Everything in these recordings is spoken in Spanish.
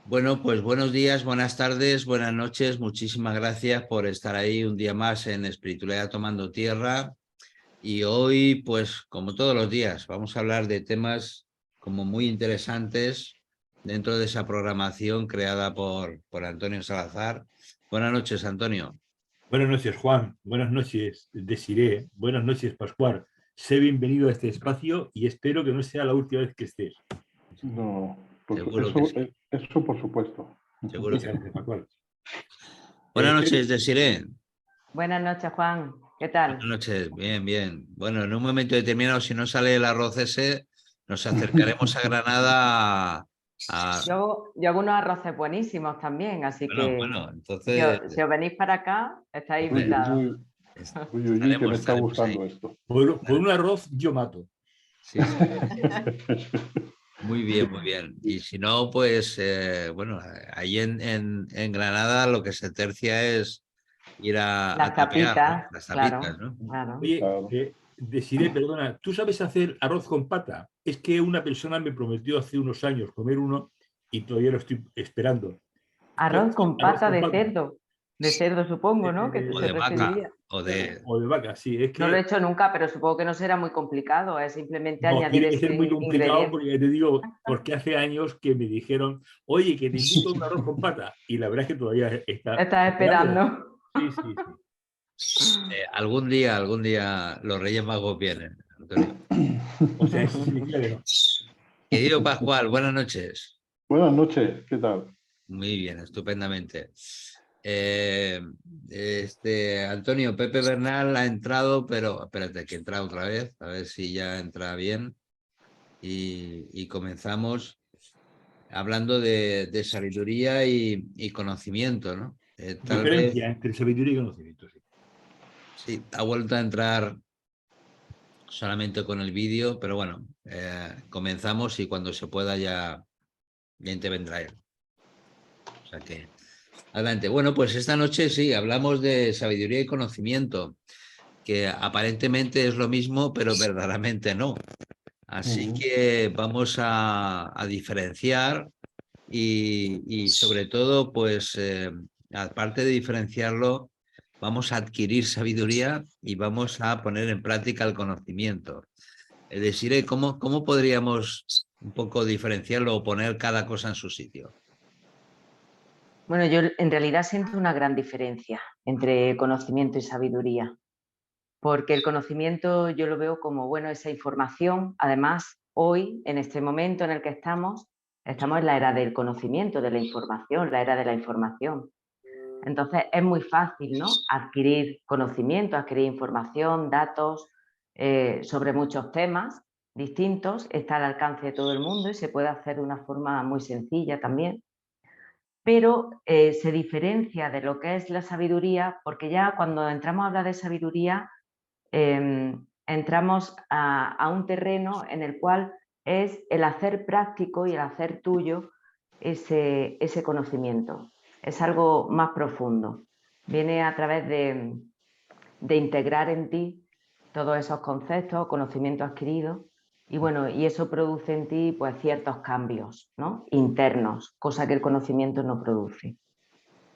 Bueno, pues buenos días, buenas tardes, buenas noches. Muchísimas gracias por estar ahí un día más en Espiritualidad Tomando Tierra. Y hoy, pues como todos los días, vamos a hablar de temas como muy interesantes dentro de esa programación creada por Antonio Salazar. Buenas noches, Antonio. Buenas noches, Juan. Buenas noches, Desiré. Buenas noches, Pascual. Sé bienvenido a este espacio y espero que no sea la última vez que estés. No, pues Seguro que sí, eso por supuesto. seguro Muchas que sí. gracias, Pascual. Buenas Pedro, noches, Desiré. Buenas noches, Juan. ¿Qué Buenas tal? noches, bien, bien. Bueno, en un momento determinado, si no sale el arroz ese, nos acercaremos a Granada Yo hago unos arroces buenísimos también, así que bueno, si entonces, os, si os venís para acá, estáis Uy, uy, invitados. uy, uy, uy, uy, que me estaremos, está estaremos ahí. gustando esto. por un arroz yo mato. Sí, sí, muy bien, muy bien. Y si no, pues, bueno, ahí en Granada lo que se tercia es ir a Las tapear, ¿no? tapitas, Las tapitas, claro, ¿no? claro. Oye, Claro. Desiré, perdona, ¿tú sabes hacer arroz con pata? Es que una persona me prometió hace unos años comer uno y todavía lo estoy esperando. ¿Tú Arroz haces con arroz pata con pata? de cerdo supongo, ¿no? Que O se de vaca, referiría. o de... O de vaca, sí, es No lo he que hecho nunca, pero supongo que no será muy complicado, es simplemente no, añadir tiene que ser muy ese complicado ingrediente. porque ya te digo, porque hace años que me dijeron, oye, que te invito a un arroz con pata. Y la verdad es que todavía está Estás esperándolo. esperando. Sí, sí, sí. algún día los Reyes Magos vienen, Antonio. O sea, eso significa que no. Querido Pascual, buenas noches. Buenas noches, ¿qué tal? Muy bien, estupendamente. Eh, Antonio, Pepe Bernal ha entrado, pero espérate que entra otra vez, a ver si ya entra bien. Y comenzamos hablando de sabiduría y conocimiento, ¿no? Tal vez, Diferencia entre sabiduría y conocimiento. Sí. sí, ha vuelto a entrar solamente con el vídeo, pero bueno, comenzamos y cuando se pueda ya intervendrá él. O sea que, adelante. Bueno, pues esta noche sí, hablamos de sabiduría y conocimiento, que aparentemente es lo mismo, pero verdaderamente no. Así Ujú. que vamos a diferenciar y sobre todo, pues, aparte de diferenciarlo, vamos a adquirir sabiduría y vamos a poner en práctica el conocimiento. Es decir, ¿cómo podríamos un poco diferenciarlo o poner cada cosa en su sitio? Bueno, yo en realidad siento una gran diferencia entre conocimiento y sabiduría, porque el conocimiento yo lo veo como, bueno, esa información. Además, hoy, en este momento en el que estamos en la era del conocimiento, de la información, la era de la información. Entonces, es muy fácil, ¿no? Adquirir conocimiento, adquirir información, datos sobre muchos temas distintos, está al alcance de todo el mundo y se puede hacer de una forma muy sencilla también, pero se diferencia de lo que es la sabiduría, porque ya cuando entramos a hablar de sabiduría, entramos a un terreno en el cual es el hacer práctico y el hacer tuyo ese conocimiento. Es algo más profundo. Viene a través de integrar en ti todos esos conceptos, conocimientos adquiridos, y bueno, y eso produce en ti pues ciertos cambios, ¿no? Internos, cosa que el conocimiento no produce,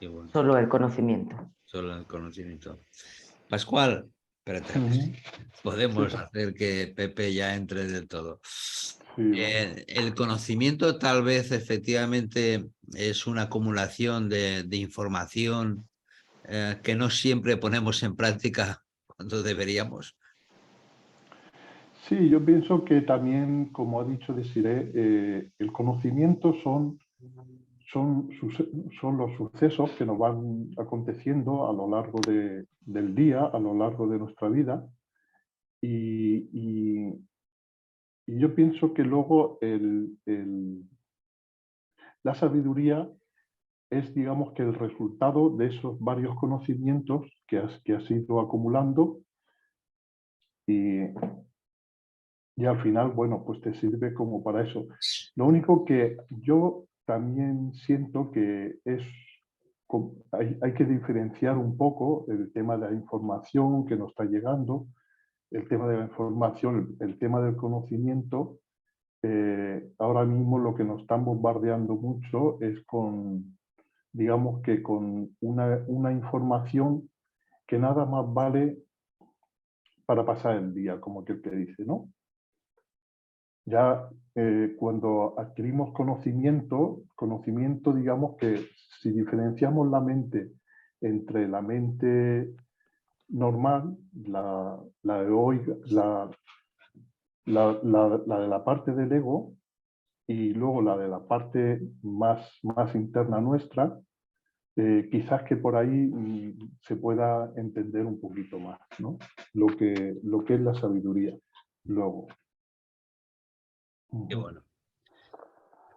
Y bueno, solo el conocimiento. solo el conocimiento. Pascual, espérate, a ver Ujú. si podemos Sí, hacer que Pepe ya entre del todo. sí, ¿no? El conocimiento tal vez efectivamente es una acumulación de información que no siempre ponemos en práctica cuando deberíamos. Sí, yo pienso que también, como ha dicho Desiré, el conocimiento son los sucesos que nos van aconteciendo a lo largo del día, a lo largo de nuestra vida. Y, y- y yo pienso que luego la sabiduría es, digamos, que el resultado de esos varios conocimientos que has ido acumulando y, y al final, bueno, pues te sirve como para eso. Lo único que yo también siento que hay que diferenciar un poco el tema de la información que nos está llegando, el tema de la información, el tema del conocimiento ahora mismo lo que nos están bombardeando mucho es con, digamos que con una información que nada más vale para pasar el día, como aquel que dice, ¿no? Ya cuando adquirimos conocimiento, digamos que si diferenciamos la mente entre la mente normal, la egoica, la de la parte del ego, y luego la de la parte más interna nuestra, quizás que por ahí se pueda entender un poquito más, ¿no? Lo que es la sabiduría. Luego. Qué bueno.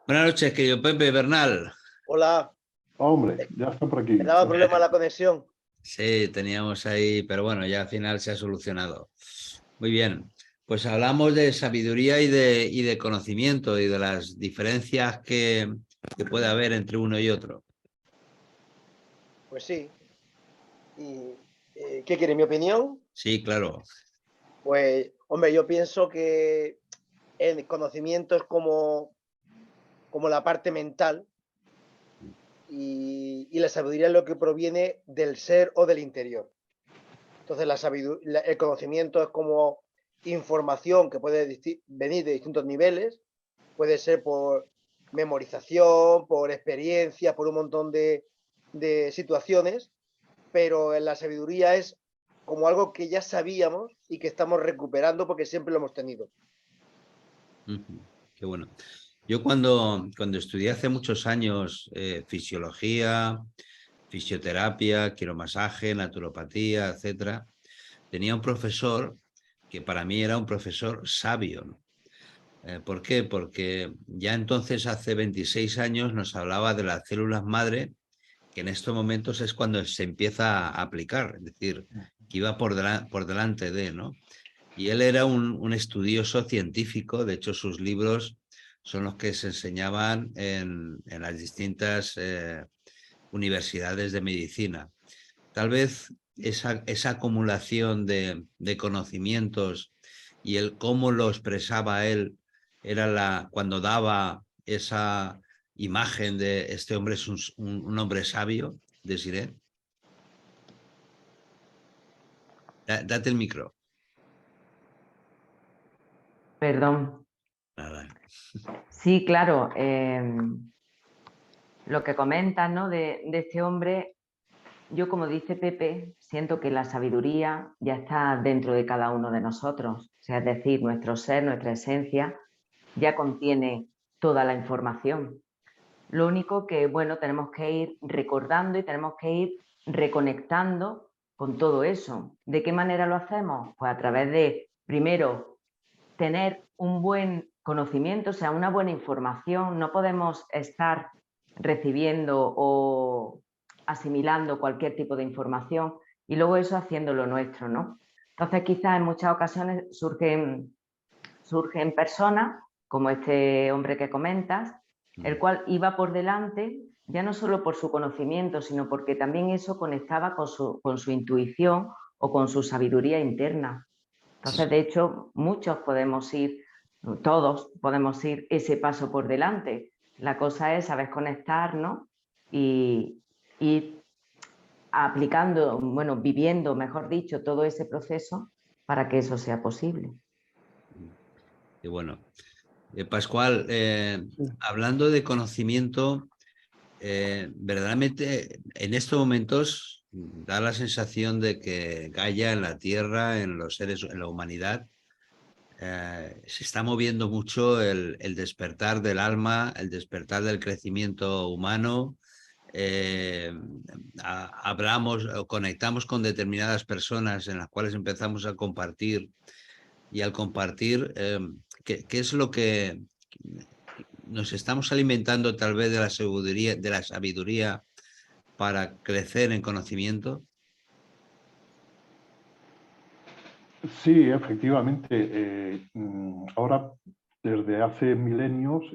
Buenas noches, querido Pepe Bernal. Hola, Hombre, ya está por aquí. me daba problema la conexión. Sí, teníamos ahí, pero bueno, ya al final se ha solucionado. Muy bien. Pues hablamos de sabiduría y de conocimiento y de las diferencias que puede haber entre uno y otro. Pues sí. ¿Y qué quiere mi opinión? Sí, claro. Pues, hombre, yo pienso que el conocimiento es como la parte mental y la sabiduría es lo que proviene del ser o del interior. Entonces, el conocimiento es como información que puede venir de distintos niveles, puede ser por memorización, por experiencia, por un montón de situaciones, pero la sabiduría es como algo que ya sabíamos y que estamos recuperando porque siempre lo hemos tenido. Qué bueno. Yo cuando estudié hace muchos años fisiología, fisioterapia, quiromasaje, naturopatía, etcétera, tenía un profesor que para mí era un profesor sabio, ¿no? ¿Por qué? Porque ya entonces, hace 26 años, nos hablaba de las células madre, que en estos momentos es cuando se empieza a aplicar, es decir, que iba por delante de, ¿no? Y él era un estudioso científico, de hecho sus libros son los que se enseñaban en las distintas universidades de medicina. Tal vez esa acumulación de conocimientos y el cómo lo expresaba él era cuando daba esa imagen de este hombre es un hombre sabio, Desiré. Date el micro. Perdón. Nada. Sí, claro. Lo que comentas, ¿no? de este hombre, yo, como dice Pepe, siento que la sabiduría ya está dentro de cada uno de nosotros. O sea, es decir, nuestro ser, nuestra esencia, ya contiene toda la información. Lo único que, bueno, tenemos que ir recordando y tenemos que ir reconectando con todo eso. ¿De qué manera lo hacemos? Pues a través de, primero, tener un buen conocimiento, o sea, una buena información. No podemos estar recibiendo o asimilando cualquier tipo de información y luego eso haciéndolo nuestro, ¿no? Entonces, quizás en muchas ocasiones surgen personas como este hombre que comentas, el cual iba por delante, ya no solo por su conocimiento, sino porque también eso conectaba con su intuición o con su sabiduría interna. Entonces, de hecho, todos podemos ir ese paso por delante. La cosa es saber conectarnos y aplicando, bueno, viviendo, mejor dicho, todo ese proceso para que eso sea posible. Y bueno, Pascual, hablando de conocimiento, verdaderamente en estos momentos da la sensación de que Gaia, en la Tierra, en los seres, en la humanidad, se está moviendo mucho el despertar del alma, el despertar del crecimiento humano. Hablamos o conectamos con determinadas personas en las cuales empezamos a compartir, y al compartir, ¿qué es lo que nos estamos alimentando tal vez de la sabiduría para crecer en conocimiento? Sí, efectivamente. Ahora, desde hace milenios,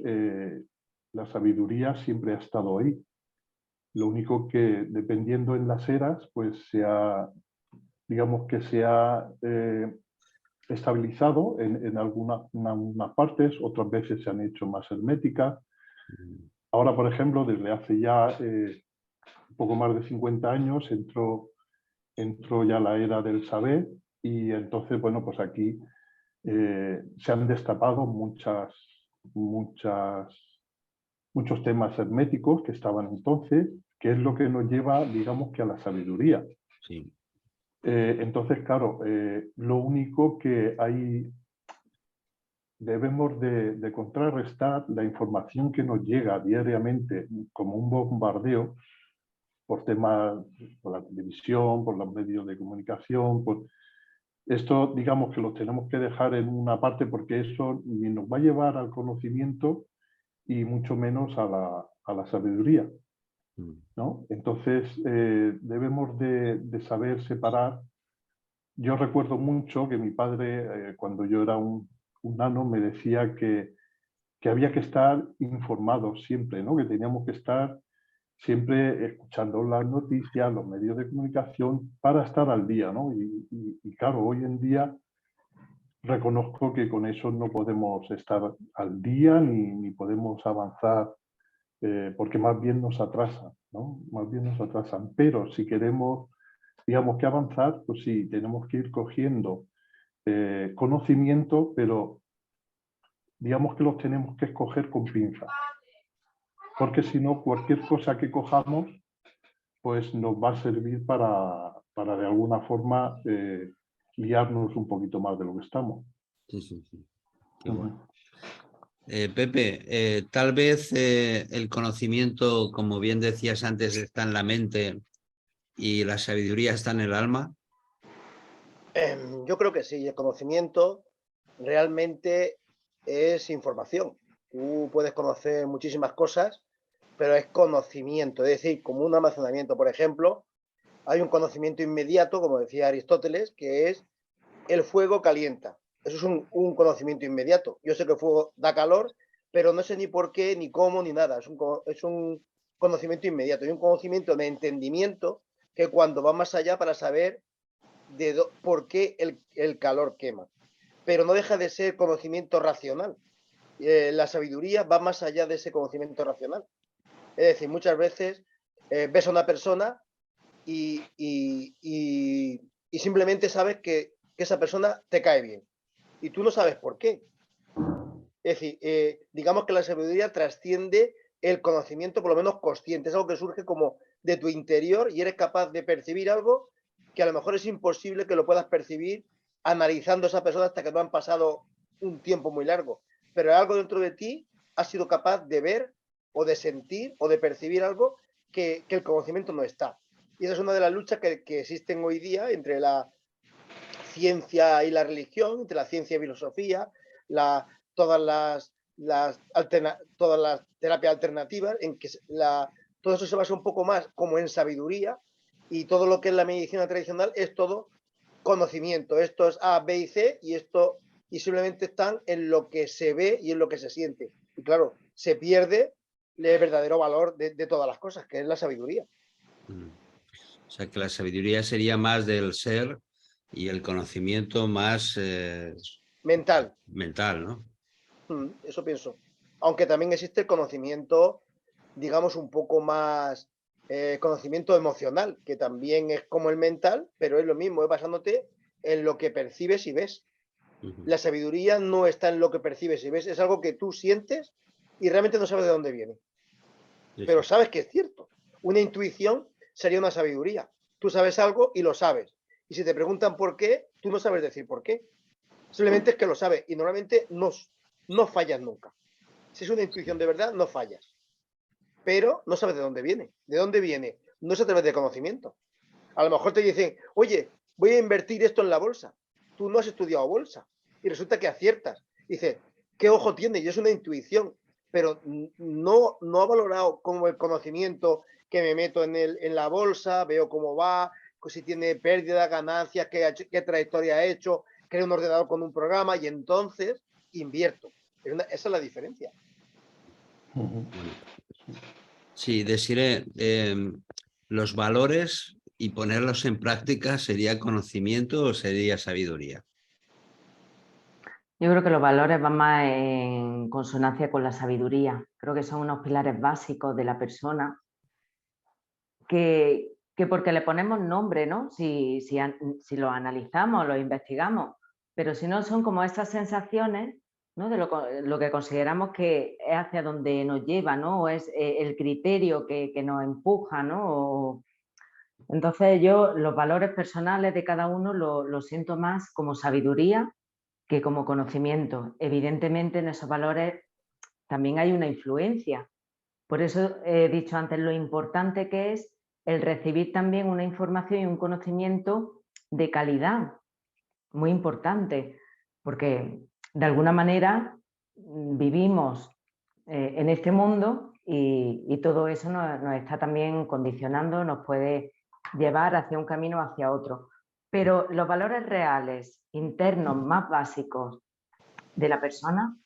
la sabiduría siempre ha estado ahí. Lo único que, dependiendo en las eras, pues digamos que se ha estabilizado en algunas partes, otras veces se han hecho más herméticas. Ahora, por ejemplo, desde hace ya un poco más de 50 años entró ya la era del saber y entonces, bueno, pues aquí se han destapado muchos temas herméticos que estaban entonces, que es lo que nos lleva, digamos, que a la sabiduría. Sí. Entonces, claro, lo único que hay, debemos de contrarrestar la información que nos llega diariamente como un bombardeo por temas, por la televisión, por los medios de comunicación. Esto, digamos que lo tenemos que dejar en una parte porque eso ni nos va a llevar al conocimiento y mucho menos a la sabiduría, ¿no? Entonces, debemos de saber separar. Yo recuerdo mucho que mi padre, cuando yo era un nano, me decía que había que estar informados siempre, ¿no? Que teníamos que estar siempre escuchando las noticias, los medios de comunicación, para estar al día, ¿no? Y claro, hoy en día reconozco que con eso no podemos estar al día ni podemos avanzar, porque más bien nos atrasan, ¿no? Más bien nos atrasan. Pero si queremos, digamos, que avanzar, pues sí, tenemos que ir cogiendo conocimiento, pero digamos que los tenemos que escoger con pinzas. Porque si no, cualquier cosa que cojamos pues nos va a servir para de alguna forma liarnos un poquito más de lo que estamos. Sí, sí, sí. Qué bueno. Pepe, tal vez el conocimiento, como bien decías antes, está en la mente y la sabiduría está en el alma. Yo creo que sí, el conocimiento realmente es información. Tú puedes conocer muchísimas cosas, pero es conocimiento, es decir, como un almacenamiento. Por ejemplo, hay un conocimiento inmediato, como decía Aristóteles, que es el fuego calienta. Eso es un conocimiento inmediato. Yo sé que el fuego da calor, pero no sé ni por qué, ni cómo, ni nada. Es un conocimiento inmediato y un conocimiento de entendimiento que cuando va más allá para saber por qué el calor quema. Pero no deja de ser conocimiento racional. La sabiduría va más allá de ese conocimiento racional. Es decir, muchas veces ves a una persona y simplemente sabes que esa persona te cae bien. Y tú no sabes por qué. Es decir, digamos que la sabiduría trasciende el conocimiento, por lo menos consciente. Es algo que surge como de tu interior y eres capaz de percibir algo que a lo mejor es imposible que lo puedas percibir analizando a esa persona hasta que no han pasado un tiempo muy largo. Pero algo dentro de ti has sido capaz de ver o de sentir o de percibir algo que el conocimiento no está. Y esa es una de las luchas que existen hoy día entre la ciencia y la religión, entre la ciencia y filosofía, todas las terapias alternativas, en que todo eso se basa un poco más como en sabiduría, y todo lo que es la medicina tradicional es todo conocimiento. Esto es A, B y C, y simplemente están en lo que se ve y en lo que se siente. Y claro, se pierde el verdadero valor de todas las cosas, que es la sabiduría. O sea, que la sabiduría sería más del ser y el conocimiento más Mental. mental, ¿no? Eso pienso. Aunque también existe el conocimiento, digamos, un poco más conocimiento emocional, que también es como el mental, pero es lo mismo, es basándote en lo que percibes y ves. La sabiduría no está en lo que percibes y ves, es algo que tú sientes y realmente no sabes de dónde viene. Sí, Pero sí. sabes que es cierto. Una intuición sería una sabiduría. Tú sabes algo y lo sabes. Y si te preguntan por qué, tú no sabes decir por qué. Simplemente es que lo sabes y normalmente no fallas nunca. Si es una intuición de verdad, no fallas. Pero no sabes de dónde viene. ¿De dónde viene? No es a través de conocimiento. A lo mejor te dicen, oye, voy a invertir esto en la bolsa. Tú no has estudiado bolsa. Y resulta que aciertas. Dices, ¿qué ojo tiene? Y es una intuición. Pero no ha valorado como el conocimiento que me meto en la bolsa, veo cómo va, si tiene pérdida, ganancias, qué trayectoria ha hecho, creo un ordenador con un programa y entonces invierto. Esa es la diferencia. Sí, deciré, los valores y ponerlos en práctica, ¿sería conocimiento o sería sabiduría? Yo creo que los valores van más en consonancia con la sabiduría. Creo que son unos pilares básicos de la persona que porque le ponemos nombre, ¿no? Si lo analizamos, lo investigamos, pero si no son como esas sensaciones, ¿no? De lo que consideramos que es hacia donde nos lleva, ¿no? O es el criterio que nos empuja, ¿no? Entonces yo los valores personales de cada uno lo siento más como sabiduría que como conocimiento. Evidentemente en esos valores también hay una influencia. Por eso he dicho antes lo importante que es el recibir también una información y un conocimiento de calidad, muy importante, porque de alguna manera vivimos en este mundo y todo eso nos está también condicionando, nos puede llevar hacia un camino o hacia otro. Pero los valores reales, internos, más básicos de la persona,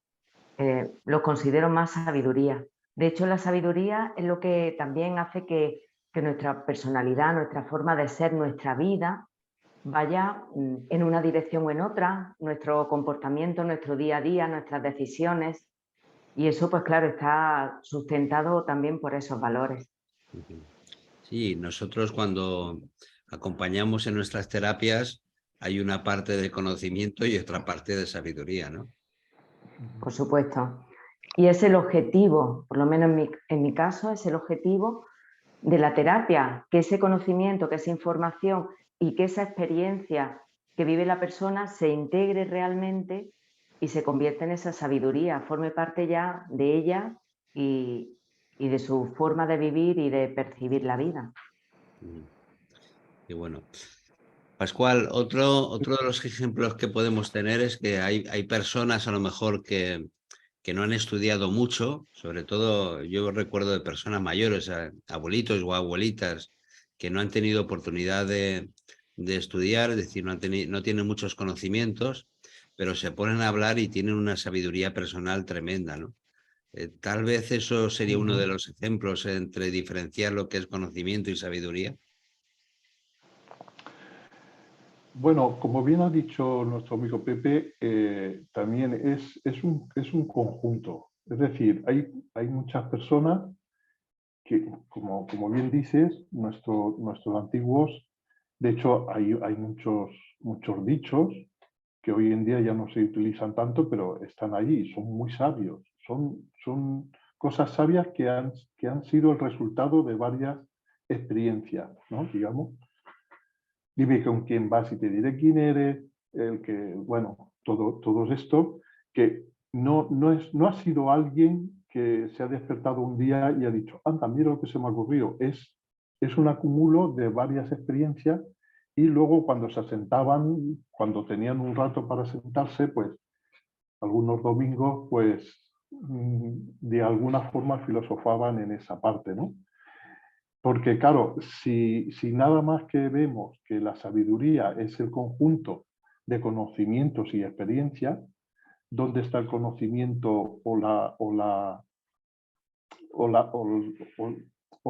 los considero más sabiduría. De hecho, la sabiduría es lo que también hace que nuestra personalidad, nuestra forma de ser, nuestra vida vaya en una dirección o en otra, nuestro comportamiento, nuestro día a día, nuestras decisiones. Y eso, pues claro, está sustentado también por esos valores. Sí, nosotros cuando acompañamos en nuestras terapias hay una parte de conocimiento y otra parte de sabiduría, ¿no? Por supuesto. Y es el objetivo, por lo menos en mi caso, es el objetivo de la terapia, que ese conocimiento, que esa información y que esa experiencia que vive la persona se integre realmente y se convierta en esa sabiduría, forme parte ya de ella y de su forma de vivir y de percibir la vida. Y bueno, Pascual, otro de los ejemplos que podemos tener es que hay personas a lo mejor que no han estudiado mucho, sobre todo yo recuerdo de personas mayores, abuelitos o abuelitas, que no han tenido oportunidad de estudiar, es decir, no tienen muchos conocimientos, pero se ponen a hablar y tienen una sabiduría personal tremenda, ¿no? Tal vez eso sería uno de los ejemplos entre diferenciar lo que es conocimiento y sabiduría. Bueno, como bien ha dicho nuestro amigo Pepe, también es un conjunto. Es decir, hay muchas personas que, como bien dices, nuestros antiguos, de hecho, hay muchos dichos que hoy en día ya no se utilizan tanto, pero están allí, son muy sabios. Son cosas sabias que han sido el resultado de varias experiencias, ¿no? Digamos. Dime con quién vas y te diré quién eres, bueno, todo esto, que no ha sido alguien que se ha despertado un día y ha dicho, anda, mira lo que se me ha ocurrido. Es un acúmulo de varias experiencias y luego cuando se asentaban, cuando tenían un rato para sentarse, pues algunos domingos, pues de alguna forma filosofaban en esa parte, ¿no? Porque claro, si nada más que vemos que la sabiduría es el conjunto de conocimientos y experiencias, ¿dónde está el conocimiento o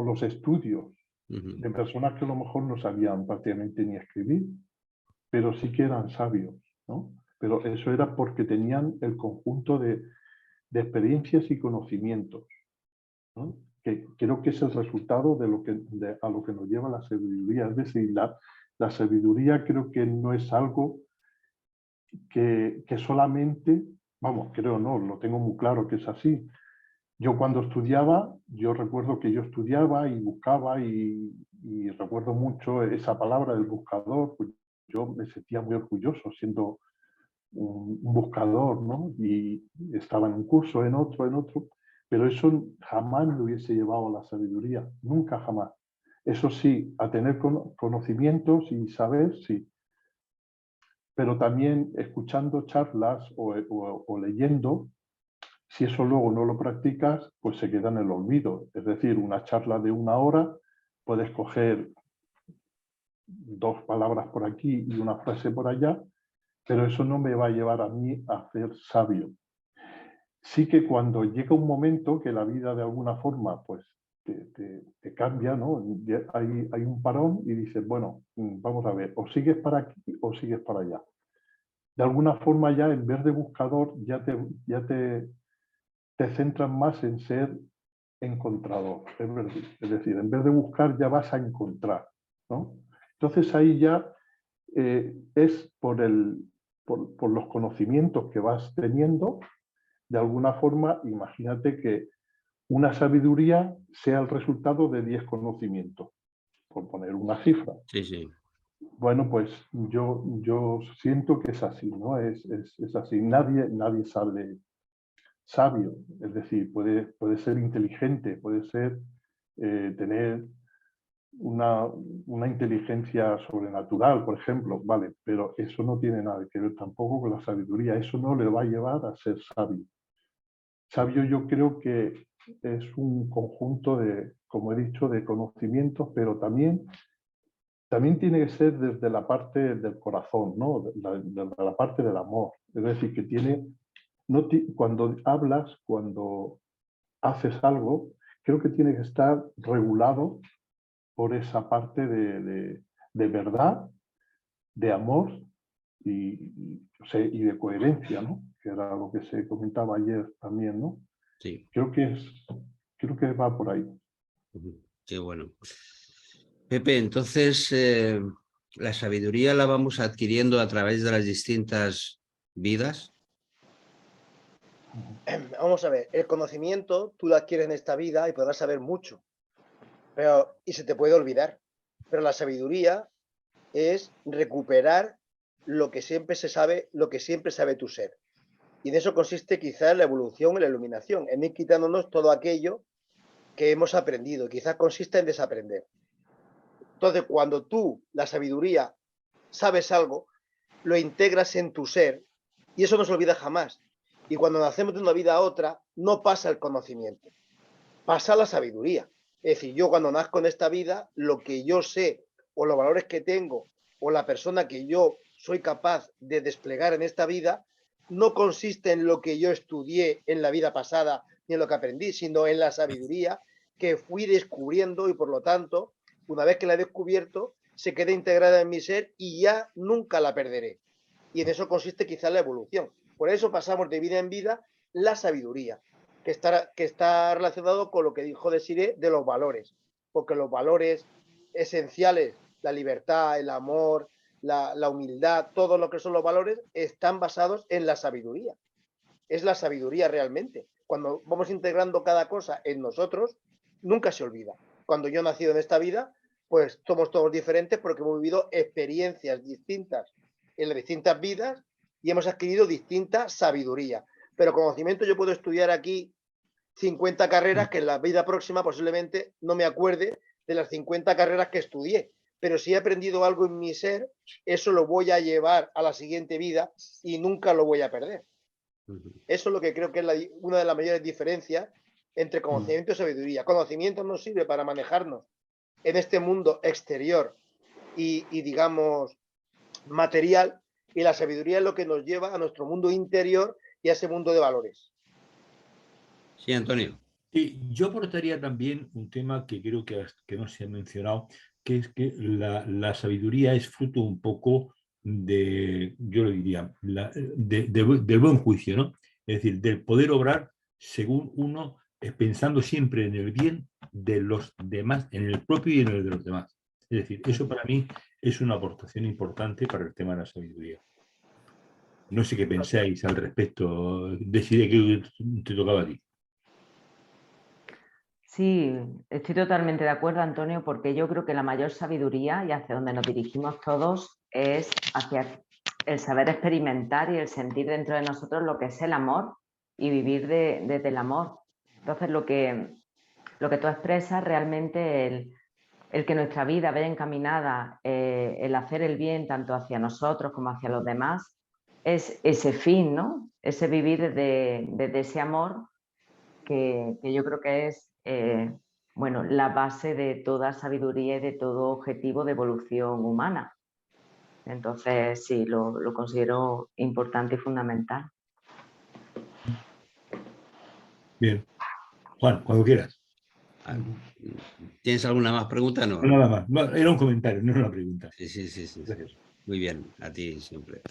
los estudios de personas que a lo mejor no sabían prácticamente ni escribir, pero sí que eran sabios, ¿no? Pero eso era porque tenían el conjunto de experiencias y conocimientos, ¿no? Que creo que es el resultado a lo que nos lleva la sabiduría. Es decir, la sabiduría creo que no es algo que solamente, vamos, creo no, lo tengo muy claro que es así. Yo cuando estudiaba, yo recuerdo que yo estudiaba y buscaba y recuerdo mucho esa palabra del buscador, pues yo me sentía muy orgulloso siendo un buscador, ¿no? Y estaba en un curso, en otro, pero eso jamás me hubiese llevado a la sabiduría, nunca jamás. Eso sí, a tener conocimientos y saber, sí, pero también escuchando charlas o leyendo, si eso luego no lo practicas, pues se queda en el olvido. Es decir, una charla de 1 hora, puedes coger 2 palabras por aquí y una frase por allá, pero eso no me va a llevar a mí a ser sabio. Sí que cuando llega un momento que la vida de alguna forma pues te cambia, ¿no? Hay un parón y dices, bueno, vamos a ver, o sigues para aquí o sigues para allá. de alguna forma ya en vez de buscador ya te centras más en ser encontrador. Es decir, en vez de buscar ya vas a encontrar, ¿no? Entonces ahí ya es por los conocimientos que vas teniendo, de alguna forma, imagínate que una sabiduría sea el resultado de 10 conocimientos, por poner una cifra. Sí, sí. Bueno, pues yo siento que es así, ¿no? Es así. Nadie sale sabio, es decir, puede ser inteligente, puede ser tener una inteligencia sobrenatural, por ejemplo, vale, pero eso no tiene nada que ver tampoco con la sabiduría, eso no le va a llevar a ser sabio. Sabio yo creo que es un conjunto de, como he dicho, de conocimientos, pero también tiene que ser desde la parte del corazón, ¿no? Desde la parte del amor. Es decir, que tiene, cuando hablas, cuando haces algo, creo que tiene que estar regulado por esa parte de verdad, de amor y de coherencia, ¿no? Que era lo que se comentaba ayer también, ¿no? Sí. Creo que va por ahí. Qué bueno. Pepe, entonces la sabiduría la vamos adquiriendo a través de las distintas vidas. Vamos a ver, el conocimiento tú lo adquieres en esta vida y podrás saber mucho, y se te puede olvidar. Pero la sabiduría es recuperar lo que siempre se sabe, lo que siempre sabe tu ser. Y en eso consiste quizás la evolución y la iluminación, en ir quitándonos todo aquello que hemos aprendido. Quizás consiste en desaprender. Entonces, cuando tú, la sabiduría, sabes algo, lo integras en tu ser y eso no se olvida jamás. Y cuando nacemos de una vida a otra, no pasa el conocimiento, pasa la sabiduría. Es decir, yo cuando nazco en esta vida, lo que yo sé o los valores que tengo o la persona que yo soy capaz de desplegar en esta vida, no consiste en lo que yo estudié en la vida pasada ni en lo que aprendí, sino en la sabiduría que fui descubriendo y por lo tanto, una vez que la he descubierto, se queda integrada en mi ser y ya nunca la perderé. Y en eso consiste quizás la evolución. Por eso pasamos de vida en vida la sabiduría, que está relacionado con lo que dijo Desiré de los valores, porque los valores esenciales, la libertad, el amor, la humildad, todo lo que son los valores, están basados en la sabiduría. Es la sabiduría realmente. Cuando vamos integrando cada cosa en nosotros, nunca se olvida. Cuando yo he nacido en esta vida, pues somos todos diferentes porque hemos vivido experiencias distintas en las distintas vidas y hemos adquirido distinta sabiduría. Pero conocimiento yo puedo estudiar aquí 50 carreras que en la vida próxima posiblemente no me acuerde de las 50 carreras que estudié. Pero si he aprendido algo en mi ser, eso lo voy a llevar a la siguiente vida y nunca lo voy a perder. Eso es lo que creo que es una de las mayores diferencias entre conocimiento y sabiduría. Conocimiento nos sirve para manejarnos en este mundo exterior y digamos, material, y la sabiduría es lo que nos lleva a nuestro mundo interior y a ese mundo de valores. Sí, Antonio. Yo aportaría también un tema que creo que no se ha mencionado, que es que la sabiduría es fruto un poco de, yo lo diría, del buen juicio, ¿no? Es decir, del poder obrar según uno, pensando siempre en el bien de los demás, en el propio y en el de los demás. Es decir, eso para mí es una aportación importante para el tema de la sabiduría. No sé qué pensáis al respecto. Decide que te tocaba a ti. Sí, estoy totalmente de acuerdo, Antonio, porque yo creo que la mayor sabiduría y hacia donde nos dirigimos todos es hacia el saber experimentar y el sentir dentro de nosotros lo que es el amor y vivir desde el amor. Entonces, lo que tú expresas realmente, el que nuestra vida vaya encaminada, el hacer el bien tanto hacia nosotros como hacia los demás, es ese fin, ¿no? Ese vivir desde ese amor que yo creo que es bueno, la base de toda sabiduría y de todo objetivo de evolución humana. Entonces, sí, lo considero importante y fundamental. Bien. Juan, cuando quieras. ¿Tienes alguna más pregunta? No. Nada más. No, era un comentario, no era una pregunta. Sí. Muy bien, a ti siempre.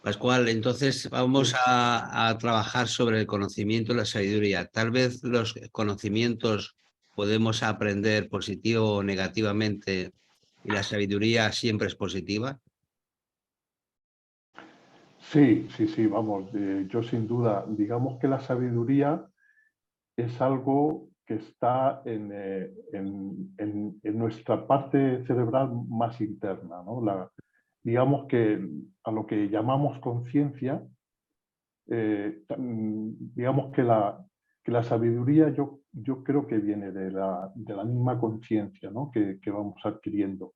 Pascual, entonces vamos a trabajar sobre el conocimiento y la sabiduría. Tal vez los conocimientos podemos aprender positivo o negativamente y la sabiduría siempre es positiva. Sí, sí, sí, vamos, yo sin duda, digamos que la sabiduría es algo que está en nuestra parte cerebral más interna, ¿no? Digamos que a lo que llamamos conciencia, digamos que la sabiduría yo creo que viene de la misma conciencia, ¿no? que vamos adquiriendo.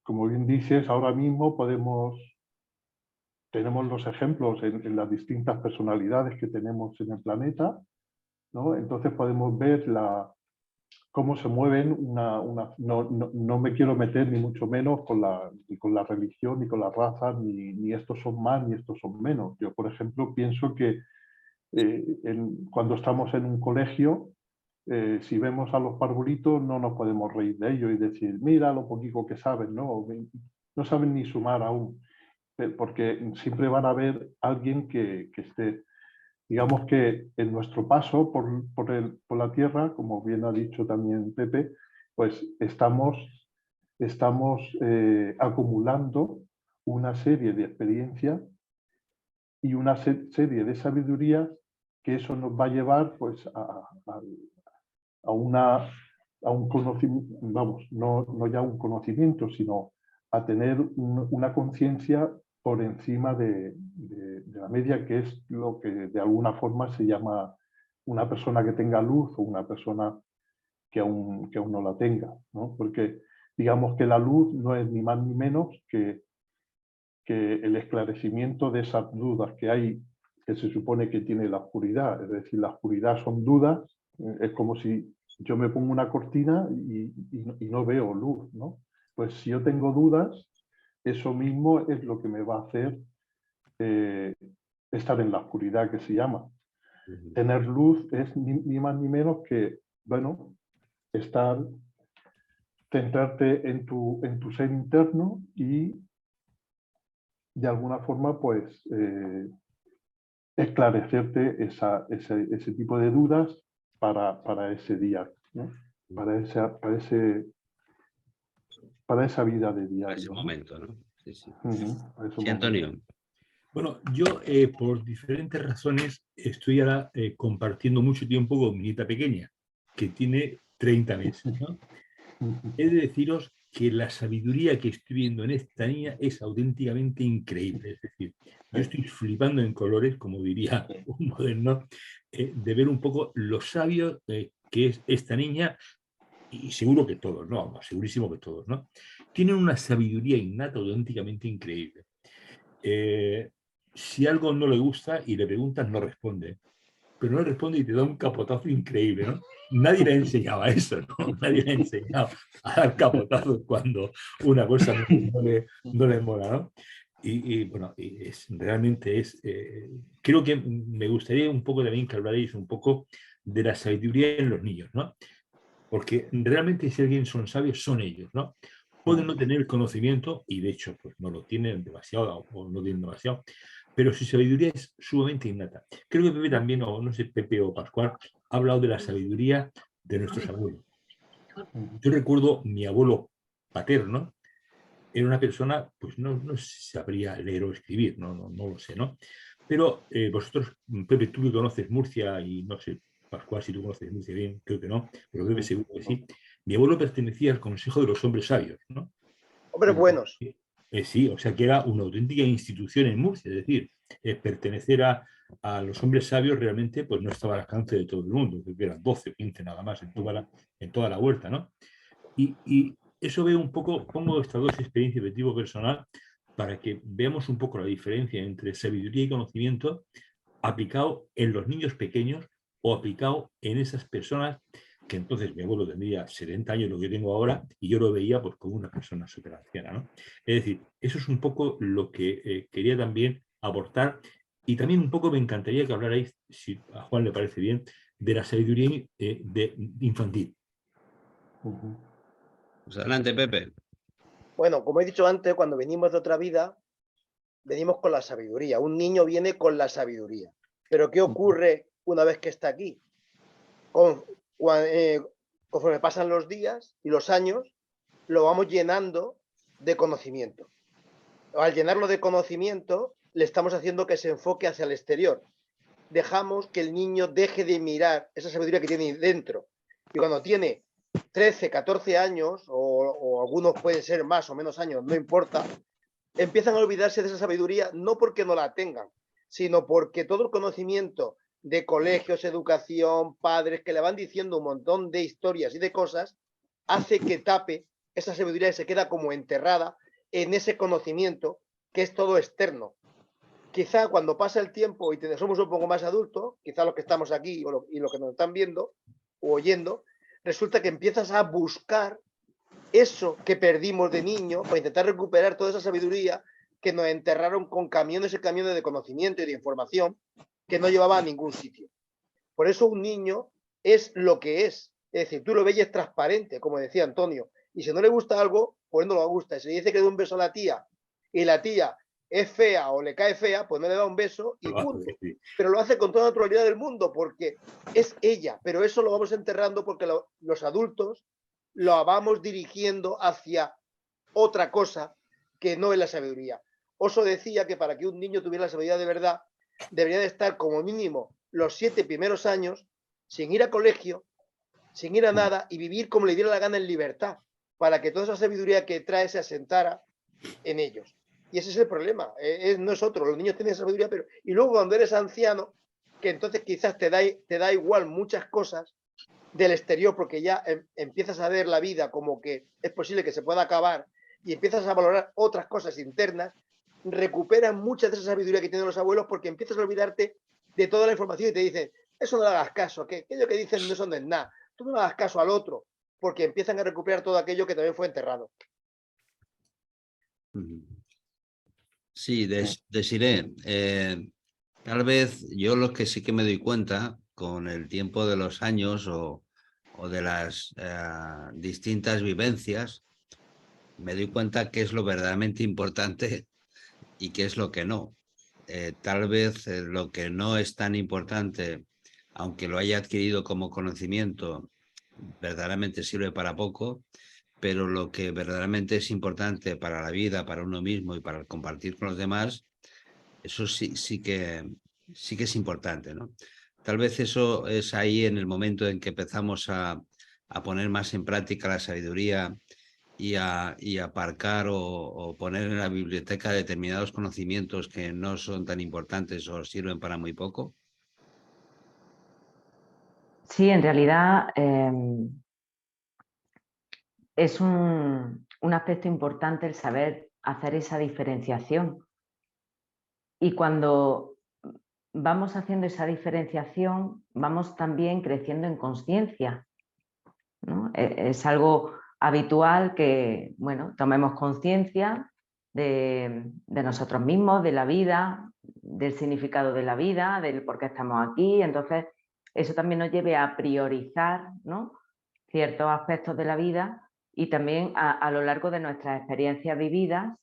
Como bien dices, ahora mismo tenemos los ejemplos en las distintas personalidades que tenemos en el planeta, ¿no? Entonces podemos ver cómo se mueven no me quiero meter ni mucho menos ni con la religión, ni con las razas, ni estos son más, ni estos son menos. Yo, por ejemplo, pienso que cuando estamos en un colegio, si vemos a los parvulitos, no nos podemos reír de ellos y decir, mira lo poquito que saben, no saben ni sumar aún, porque siempre van a ver alguien que esté. Digamos que en nuestro paso por la Tierra, como bien ha dicho también Pepe, pues estamos acumulando una serie de experiencias y una serie de sabidurías que eso nos va a llevar pues, a un conocimiento, vamos, no ya un conocimiento, sino a tener una conciencia por encima de la media, que es lo que de alguna forma se llama una persona que tenga luz o una persona que aún no la tenga, ¿no? Porque digamos que la luz no es ni más ni menos que el esclarecimiento de esas dudas que hay, que se supone que tiene la oscuridad. Es decir, la oscuridad son dudas, es como si yo me pongo una cortina y no veo luz, ¿no? Pues si yo tengo dudas, eso mismo es lo que me va a hacer estar en la oscuridad, que se llama. Tener luz es ni más ni menos que, bueno, centrarte en tu ser interno y de alguna forma, pues, esclarecerte ese tipo de dudas para ese día, ¿no? para esa vida de A ese diario, ¿no? momento, ¿no? Sí, sí. A ese Sí, Antonio. Bueno, yo por diferentes razones estoy ahora compartiendo mucho tiempo con mi nieta pequeña, que tiene 30 meses, ¿no? He de deciros que la sabiduría que estoy viendo en esta niña es auténticamente increíble. Es decir, yo estoy flipando en colores, como diría un moderno, de ver un poco lo sabio que es esta niña, y seguro que todos, ¿no? Segurísimo que todos, ¿no? Tienen una sabiduría innata auténticamente increíble. Si algo no le gusta y le preguntas, no responde. Pero no responde y te da un capotazo increíble, ¿no? Nadie le ha enseñado a eso, ¿no? Nadie le ha enseñado a dar capotazos cuando una cosa no le mola, ¿no? Bueno, realmente creo que me gustaría un poco también que hablaréis un poco de la sabiduría en los niños, ¿no? Porque realmente si alguien son sabios, son ellos, ¿no? Pueden no tener el conocimiento, y de hecho pues no lo tienen demasiado o no tienen demasiado, pero su sabiduría es sumamente innata. Creo que Pepe también, o no sé, Pepe o Pascual, ha hablado de la sabiduría de nuestros abuelos. Yo recuerdo mi abuelo paterno, era una persona, pues no sé si sabría leer o escribir, no lo sé, ¿no? Pero vosotros, Pepe, tú que conoces Murcia, y no sé, Pascual, si tú conoces Murcia bien, creo que no, pero Pepe seguro que sí. Mi abuelo pertenecía al Consejo de los Hombres Sabios, ¿no? Hombres buenos. Sí, o sea que era una auténtica institución en Murcia, es decir, pertenecer a los hombres sabios realmente pues no estaba al alcance de todo el mundo, creo que eran 12 o 15 nada más en toda la huerta, ¿no? Y eso veo un poco, pongo estas dos experiencias de tipo personal para que veamos un poco la diferencia entre sabiduría y conocimiento aplicado en los niños pequeños o aplicado en esas personas que entonces mi abuelo tendría 70 años, lo que tengo ahora, y yo lo veía pues como una persona súper anciana, ¿no? Es decir, eso es un poco lo que quería también aportar, y también un poco me encantaría que hablarais, si a Juan le parece bien, de la sabiduría infantil. Pues adelante, Pepe. Bueno, como he dicho antes, cuando venimos de otra vida, venimos con la sabiduría. Un niño viene con la sabiduría. Pero ¿qué ocurre una vez que está aquí? Conforme pasan los días y los años, lo vamos llenando de conocimiento. Al llenarlo de conocimiento, le estamos haciendo que se enfoque hacia el exterior. Dejamos que el niño deje de mirar esa sabiduría que tiene dentro. Y cuando tiene 13, 14 años, o algunos pueden ser más o menos años, no importa, empiezan a olvidarse de esa sabiduría, no porque no la tengan, sino porque todo el conocimiento de colegios, educación, padres, que le van diciendo un montón de historias y de cosas, hace que tape esa sabiduría y se queda como enterrada en ese conocimiento que es todo externo. Quizá cuando pasa el tiempo y somos un poco más adultos, quizá los que estamos aquí y los que nos están viendo o oyendo, resulta que empiezas a buscar eso que perdimos de niño para intentar recuperar toda esa sabiduría que nos enterraron con camiones y camiones de conocimiento y de información que no llevaba a ningún sitio. Por eso un niño es lo que es. Es decir, tú lo ves y es transparente, como decía Antonio. Y si no le gusta algo, pues no le gusta. Si le dice que le da un beso a la tía y la tía es fea o le cae fea, pues no le da un beso y punto. Pero lo hace con toda la naturalidad del mundo porque es ella. Pero eso lo vamos enterrando porque los adultos lo vamos dirigiendo hacia otra cosa que no es la sabiduría. Oso decía que para que un niño tuviera la sabiduría de verdad, debería de estar como mínimo los 7 primeros años sin ir a colegio, sin ir a nada y vivir como le diera la gana en libertad, para que toda esa sabiduría que trae se asentara en ellos. Y ese es el problema, no es otro, los niños tienen sabiduría, pero y luego cuando eres anciano, que entonces quizás te da igual muchas cosas del exterior, porque ya empiezas a ver la vida como que es posible que se pueda acabar y empiezas a valorar otras cosas internas, recuperas mucha de esa sabiduría que tienen los abuelos porque empiezas a olvidarte de toda la información y te dicen, eso no le hagas caso, que aquello que dicen eso no es nada, tú no le hagas caso al otro, porque empiezan a recuperar todo aquello que también fue enterrado. Sí, Desiré, tal vez yo lo que sí que me doy cuenta con el tiempo de los años o de las distintas vivencias, me doy cuenta qué es lo verdaderamente importante y qué es lo que no. Tal vez lo que no es tan importante, aunque lo haya adquirido como conocimiento, verdaderamente sirve para poco, pero lo que verdaderamente es importante para la vida, para uno mismo y para compartir con los demás, eso sí que es importante, ¿no? Tal vez eso es ahí en el momento en que empezamos a poner más en práctica la sabiduría y a aparcar o poner en la biblioteca determinados conocimientos que no son tan importantes o sirven para muy poco. Sí, en realidad es un aspecto importante el saber hacer esa diferenciación. Y cuando vamos haciendo esa diferenciación, vamos también creciendo en conciencia, ¿no? Es algo habitual que, bueno, tomemos conciencia de nosotros mismos, de la vida, del significado de la vida, del por qué estamos aquí. Entonces, eso también nos lleve a priorizar, ¿no?, ciertos aspectos de la vida y también a lo largo de nuestras experiencias vividas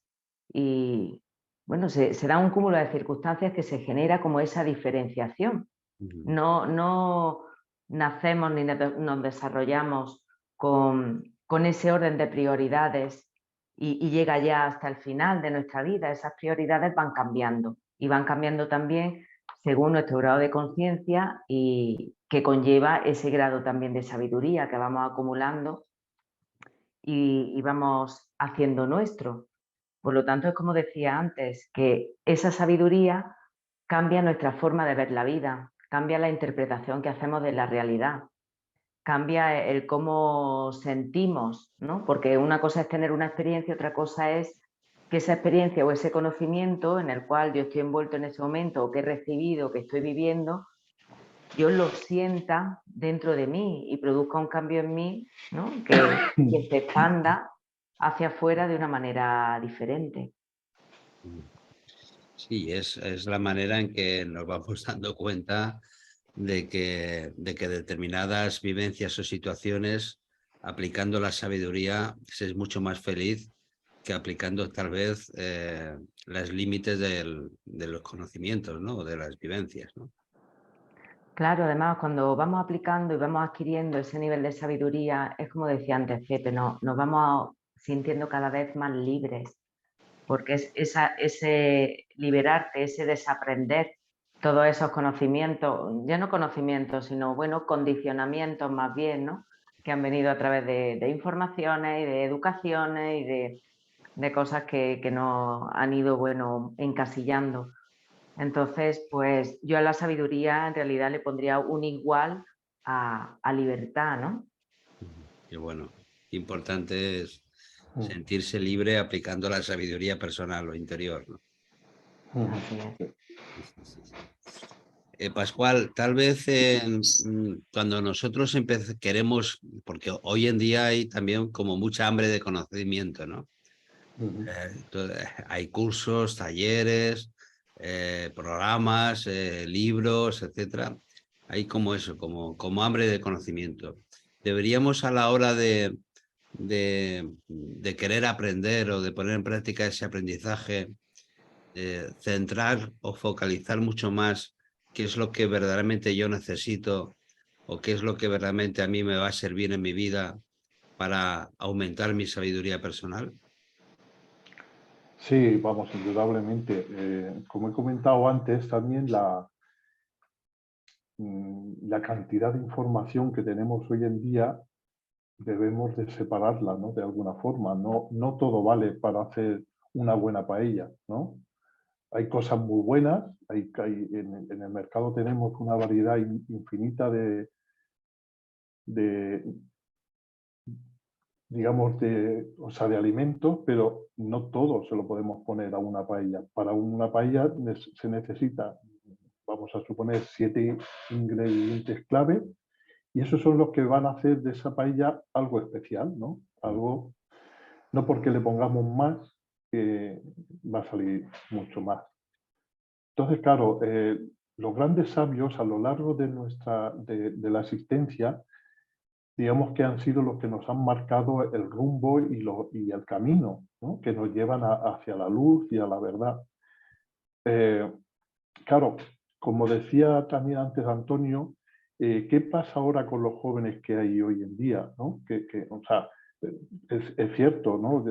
y, bueno, se da un cúmulo de circunstancias que se genera como esa diferenciación. No nacemos ni nos desarrollamos con ese orden de prioridades y llega ya hasta el final de nuestra vida. Esas prioridades van cambiando y van cambiando también según nuestro grado de conciencia y que conlleva ese grado también de sabiduría que vamos acumulando y vamos haciendo nuestro. Por lo tanto, es como decía antes, que esa sabiduría cambia nuestra forma de ver la vida, cambia la interpretación que hacemos de la realidad, cambia el cómo sentimos, ¿no? Porque una cosa es tener una experiencia, otra cosa es que esa experiencia o ese conocimiento en el cual yo estoy envuelto en ese momento o que he recibido, que estoy viviendo, yo lo sienta dentro de mí y produzca un cambio en mí, ¿no?, que se expanda hacia afuera de una manera diferente. Sí, es la manera en que nos vamos dando cuenta de que determinadas vivencias o situaciones, aplicando la sabiduría, se es mucho más feliz que aplicando tal vez los límites de los conocimientos, ¿no? De las vivencias, ¿no? Claro, además, cuando vamos aplicando y vamos adquiriendo ese nivel de sabiduría, es como decía antes Pepe, nos vamos sintiendo cada vez más libres, porque es ese liberarte, ese desaprender todos esos conocimientos, ya no conocimientos, sino, bueno, condicionamientos más bien, ¿no? Que han venido a través de informaciones y de educaciones y de cosas que nos han ido, bueno, encasillando. Entonces, pues yo a la sabiduría en realidad le pondría un igual a libertad, ¿no? Y bueno, importante es sentirse libre aplicando la sabiduría personal o interior, ¿no? Así es. Sí, sí, sí. Pascual, tal vez cuando nosotros queremos, porque hoy en día hay también como mucha hambre de conocimiento, ¿no? Hay cursos, talleres, programas, libros, etcétera. Hay como eso, como hambre de conocimiento. Deberíamos a la hora de querer aprender o de poner en práctica ese aprendizaje, centrar o focalizar mucho más qué es lo que verdaderamente yo necesito o qué es lo que verdaderamente a mí me va a servir en mi vida para aumentar mi sabiduría personal. Sí, vamos, indudablemente. Como he comentado antes, también la cantidad de información que tenemos hoy en día debemos de separarla, ¿no? De alguna forma. No todo vale para hacer una buena paella, ¿no? Hay cosas muy buenas, en el mercado tenemos una variedad infinita de, digamos, o sea, de alimentos, pero no todo se lo podemos poner a una paella. Para una paella se necesita, vamos a suponer, 7 ingredientes clave, y esos son los que van a hacer de esa paella algo especial, ¿no? Algo, no porque le pongamos más, va a salir mucho más. Entonces, claro, los grandes sabios a lo largo de la existencia, digamos que han sido los que nos han marcado el rumbo y el camino, ¿no? Que nos llevan hacia la luz y a la verdad. Claro, como decía también antes Antonio, ¿qué pasa ahora con los jóvenes que hay hoy en día, ¿no? O sea, es cierto, ¿no?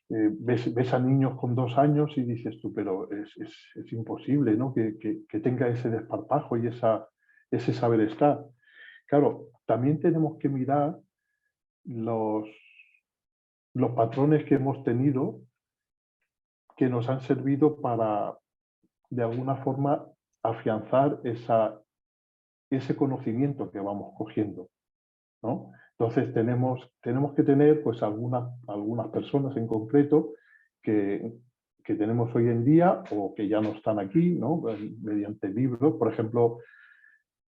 Ves a niños con 2 años y dices tú, pero es imposible, ¿no? Que tenga ese desparpajo y ese saber estar. Claro, también tenemos que mirar los patrones que hemos tenido que nos han servido para, de alguna forma, afianzar ese conocimiento que vamos cogiendo, ¿no? Entonces tenemos que tener pues algunas personas en concreto que tenemos hoy en día o que ya no están aquí, ¿no? Mediante libros. Por ejemplo,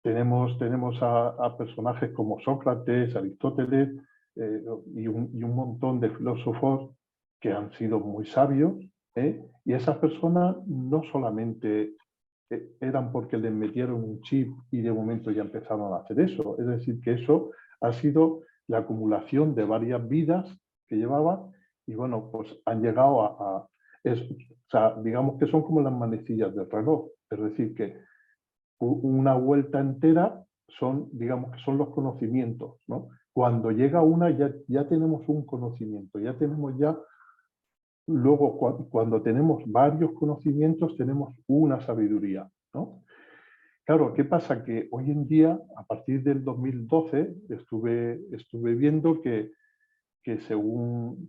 tenemos a personajes como Sócrates, Aristóteles y un montón de filósofos que han sido muy sabios, ¿eh? Y esas personas no solamente eran porque les metieron un chip y de momento ya empezaron a hacer eso. Es decir, que eso ha sido la acumulación de varias vidas que llevaban y bueno, pues han llegado o sea, digamos que son como las manecillas del reloj. Es decir, que una vuelta entera digamos que son los conocimientos, ¿no? Cuando llega una ya tenemos un conocimiento, ya tenemos ya. Luego, cuando tenemos varios conocimientos, tenemos una sabiduría, ¿no? Claro, ¿qué pasa? Que hoy en día, a partir del 2012, estuve viendo que según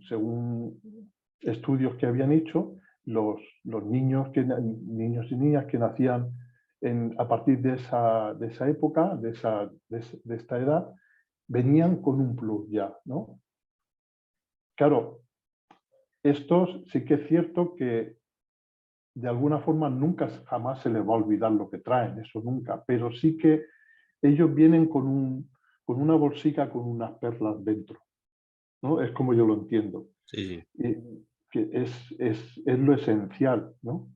estudios que habían hecho, los niños y niñas que nacían a partir de esa época, de esta edad, venían con un plus ya, ¿no? Claro, estos sí que es cierto que de alguna forma nunca jamás se les va a olvidar lo que traen, eso nunca, pero sí que ellos vienen con una bolsica con unas perlas dentro, ¿no? Es como yo lo entiendo. Sí, Que es lo esencial, ¿no?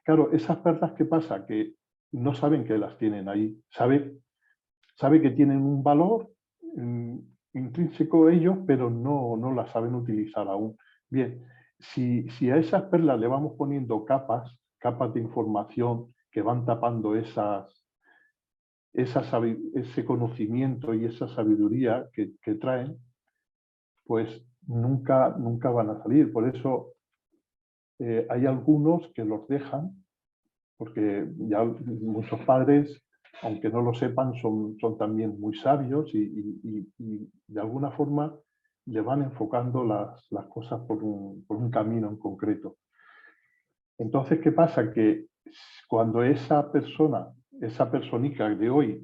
Claro, esas perlas, ¿qué pasa? Que no saben que las tienen ahí, sabe que tienen un valor intrínseco ellos, pero no las saben utilizar aún. Bien, si a esas perlas le vamos poniendo capas de información que van tapando ese conocimiento y esa sabiduría que traen, pues nunca van a salir. Por eso hay algunos que los dejan, porque ya muchos padres, aunque no lo sepan, son también muy sabios y de alguna forma le van enfocando las cosas por un camino en concreto. Entonces, ¿qué pasa? Que cuando esa personita de hoy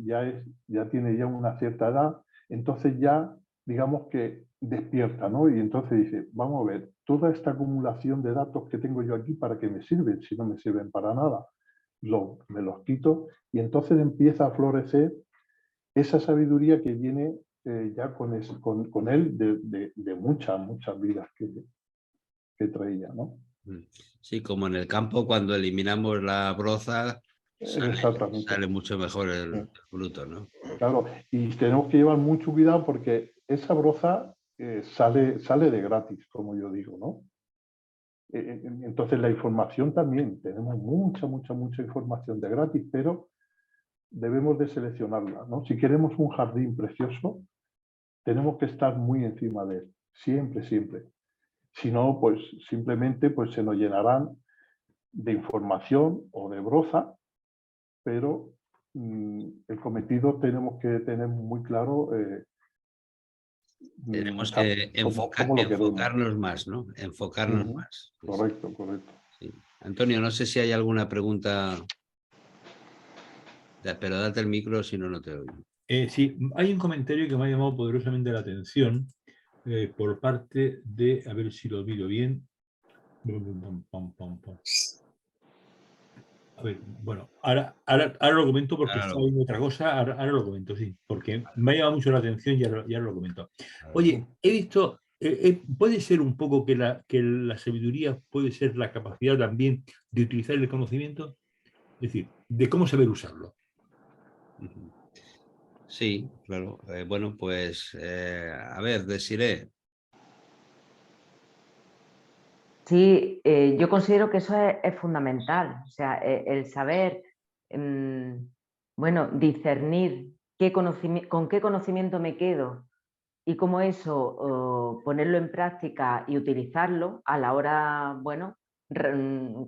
ya tiene ya una cierta edad, entonces ya digamos que despierta, ¿no? Y entonces dice, vamos a ver, toda esta acumulación de datos que tengo yo aquí, ¿para qué me sirven? Si no me sirven para nada, me los quito y entonces empieza a florecer esa sabiduría que viene ya con él de muchas vidas que traía, ¿no? Sí, como en el campo, cuando eliminamos la broza, Exactamente. sale mucho mejor el fruto, ¿no? Claro, y tenemos que llevar mucho cuidado porque esa broza sale de gratis, como yo digo, ¿no? Entonces la información también, tenemos mucha información de gratis, pero debemos de seleccionarla, ¿no? Si queremos un jardín precioso, tenemos que estar muy encima de él, siempre. Si no, pues simplemente pues, se nos llenarán de información o de broza, pero el cometido tenemos que tener muy claro Tenemos que cómo lo queremos. enfocarnos más, ¿no? Enfocarnos más. Correcto. Sí. Antonio, no sé si hay alguna pregunta, pero date el micro, si no, no te oigo. Sí, hay un comentario que me ha llamado poderosamente la atención por parte de, a ver si lo olvido bien. A ver, bueno, ahora lo comento porque estaba viendo otra cosa, ahora lo comento, sí, porque me ha llamado mucho la atención y ahora lo comento. Oye, he visto, puede ser un poco que la sabiduría puede ser la capacidad también de utilizar el conocimiento, es decir, de cómo saber usarlo. Sí, claro. Bueno, pues, a ver, Desiree. Sí, yo considero que eso es fundamental, o sea, el saber, bueno, discernir con qué conocimiento me quedo y cómo eso ponerlo en práctica y utilizarlo a la hora, bueno,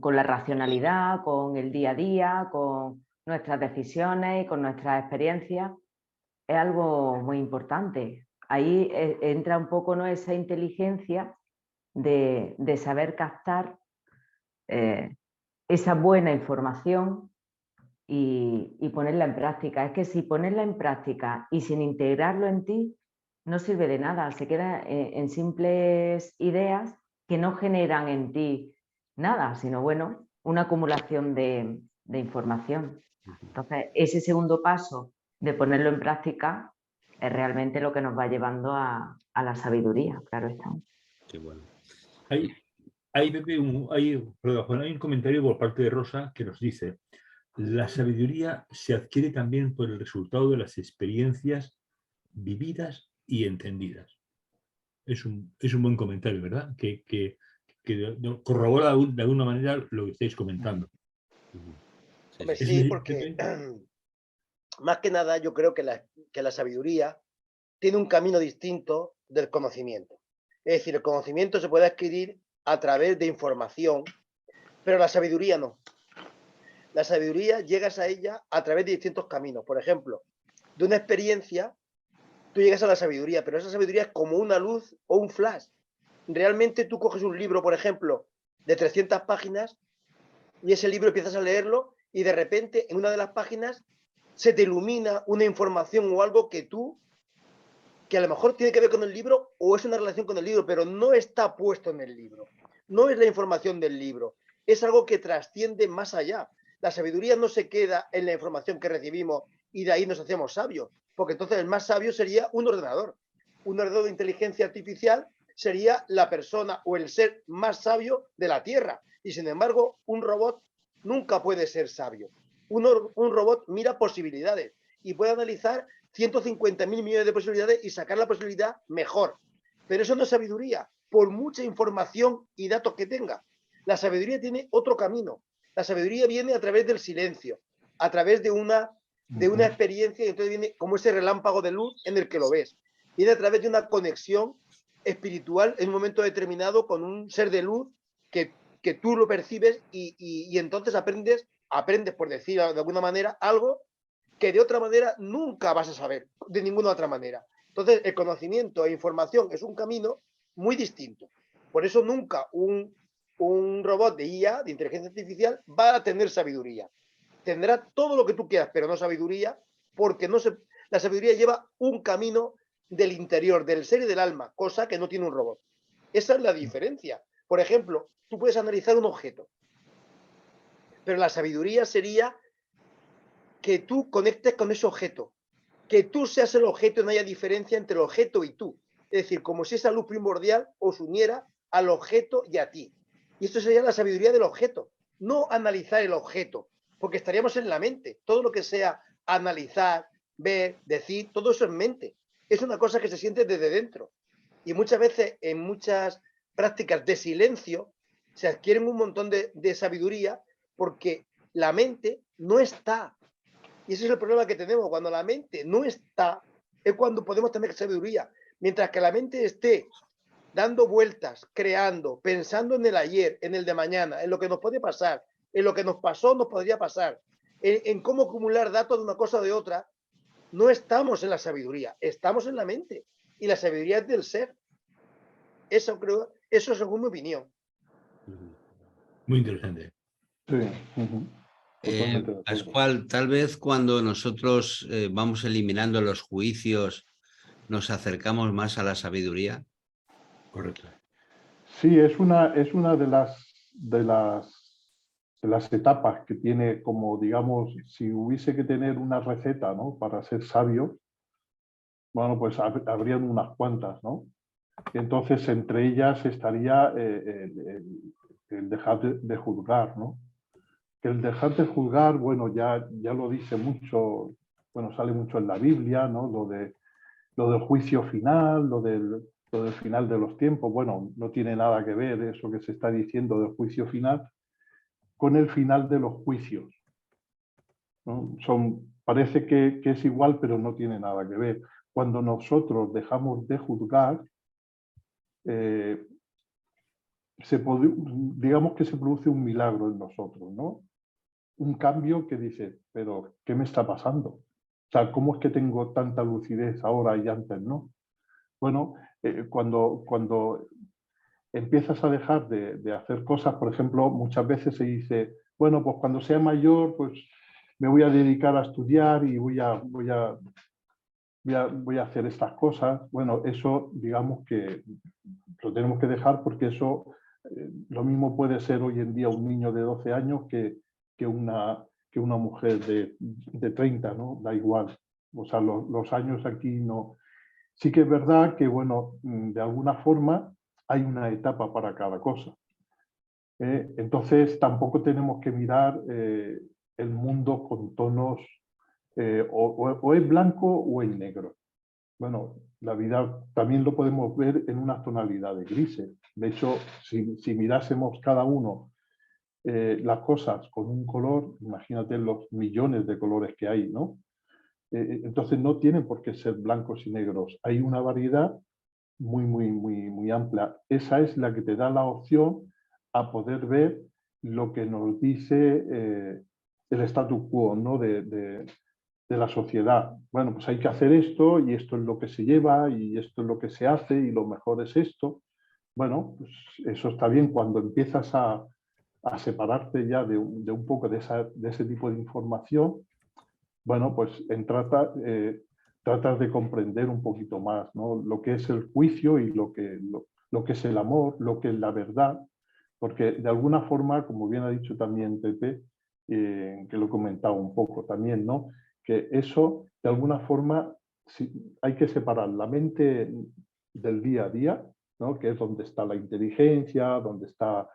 con la racionalidad, con el día a día, con nuestras decisiones y con nuestras experiencias, es algo muy importante. Ahí entra un poco, ¿no?, esa inteligencia de saber captar esa buena información y ponerla en práctica. Es que si ponerla en práctica y sin integrarlo en ti, no sirve de nada, se queda en simples ideas que no generan en ti nada, sino, bueno, una acumulación de información. Entonces, ese segundo paso de ponerlo en práctica es realmente lo que nos va llevando a la sabiduría, claro está. Qué bueno. Hay un comentario por parte de Rosa que nos dice: la sabiduría se adquiere también por el resultado de las experiencias vividas y entendidas. Es un buen comentario, ¿verdad? Que corrobora de alguna manera lo que estáis comentando. Hombre, sí, porque más que nada yo creo que la sabiduría tiene un camino distinto del conocimiento. Es decir, el conocimiento se puede adquirir a través de información, pero la sabiduría no. La sabiduría llegas a ella a través de distintos caminos. Por ejemplo, de una experiencia, tú llegas a la sabiduría, pero esa sabiduría es como una luz o un flash. Realmente tú coges un libro, por ejemplo, de 300 páginas y ese libro empiezas a leerlo y de repente en una de las páginas se te ilumina una información o algo que a lo mejor tiene que ver con el libro o es una relación con el libro, pero no está puesto en el libro. No es la información del libro, es algo que trasciende más allá. La sabiduría no se queda en la información que recibimos y de ahí nos hacemos sabios, porque entonces el más sabio sería un ordenador. Un ordenador de inteligencia artificial sería la persona o el ser más sabio de la Tierra. Y sin embargo, un robot nunca puede ser sabio. Un robot mira posibilidades y puede analizar 150.000 millones de posibilidades y sacar la posibilidad mejor. Pero eso no es sabiduría. por mucha información y datos que tenga. La sabiduría tiene otro camino. La sabiduría viene a través del silencio, a través de una experiencia, y entonces viene como ese relámpago de luz en el que lo ves. Viene a través de una conexión espiritual en un momento determinado con un ser de luz que tú lo percibes y entonces aprendes, por decir de alguna manera, algo que de otra manera nunca vas a saber, de ninguna otra manera. Entonces, el conocimiento e información es un camino muy distinto. Por eso nunca un robot de IA, de inteligencia artificial, va a tener sabiduría. Tendrá todo lo que tú quieras, pero no sabiduría, porque la sabiduría lleva un camino del interior, del ser y del alma, cosa que no tiene un robot. Esa es la diferencia. Por ejemplo, tú puedes analizar un objeto, pero la sabiduría sería que tú conectes con ese objeto, que tú seas el objeto y no haya diferencia entre el objeto y tú. Es decir, como si esa luz primordial os uniera al objeto y a ti. Y esto sería la sabiduría del objeto, no analizar el objeto, porque estaríamos en la mente. Todo lo que sea analizar, ver, decir, todo eso es mente. Es una cosa que se siente desde dentro. Y muchas veces en muchas prácticas de silencio se adquieren un montón de sabiduría porque la mente no está. Y ese es el problema que tenemos. Cuando la mente no está, es cuando podemos tener sabiduría. Mientras que la mente esté dando vueltas, creando, pensando en el ayer, en el de mañana, en lo que nos puede pasar, en lo que nos pasó, nos podría pasar, en cómo acumular datos de una cosa o de otra, no estamos en la sabiduría, estamos en la mente. Y la sabiduría es del ser. Eso creo, eso según mi opinión. Muy interesante. Sí, totalmente de acuerdo. Pascual, tal vez cuando nosotros vamos eliminando los juicios, nos acercamos más a la sabiduría. Correcto. Sí, es una de las etapas que tiene, como digamos, si hubiese que tener una receta, ¿no?, para ser sabio, bueno, pues habrían unas cuantas, ¿no? Entonces, entre ellas estaría el dejar de juzgar, ¿no? Que el dejar de juzgar, bueno, ya lo dice mucho, bueno, sale mucho en la Biblia, ¿no? Lo del juicio final, lo del final de los tiempos, bueno, no tiene nada que ver eso que se está diciendo del juicio final con el final de los juicios, ¿no? Parece que es igual, pero no tiene nada que ver. Cuando nosotros dejamos de juzgar, digamos que se produce un milagro en nosotros, ¿no? Un cambio que dice, pero ¿qué me está pasando? O sea, ¿cómo es que tengo tanta lucidez ahora y antes no? Bueno, cuando empiezas a dejar de hacer cosas, por ejemplo, muchas veces se dice, bueno, pues cuando sea mayor, pues me voy a dedicar a estudiar y voy a hacer estas cosas. Bueno, eso digamos que lo tenemos que dejar porque eso, lo mismo puede ser hoy en día un niño de 12 años que una mujer de 30, ¿no? Da igual. O sea, los años aquí no. Sí que es verdad que, bueno, de alguna forma hay una etapa para cada cosa. Entonces, tampoco tenemos que mirar el mundo con tonos o es blanco o es negro. Bueno, la vida también lo podemos ver en unas tonalidades grises. De hecho, si mirásemos cada uno las cosas con un color, imagínate los millones de colores que hay, ¿no? Entonces no tienen por qué ser blancos y negros. Hay una variedad muy amplia. Esa es la que te da la opción a poder ver lo que nos dice el status quo, ¿no?, de la sociedad. Bueno, pues hay que hacer esto y esto es lo que se lleva y esto es lo que se hace y lo mejor es esto. Bueno, pues eso está bien cuando empiezas a separarte ya de un poco de ese tipo de información. Bueno, pues tratas de comprender un poquito más, ¿no?, lo que es el juicio y lo que es el amor, lo que es la verdad, porque de alguna forma, como bien ha dicho también Pepe, que lo he comentado un poco también, ¿no?, que eso de alguna forma hay que separar la mente del día a día, ¿no?, que es donde está la inteligencia, donde está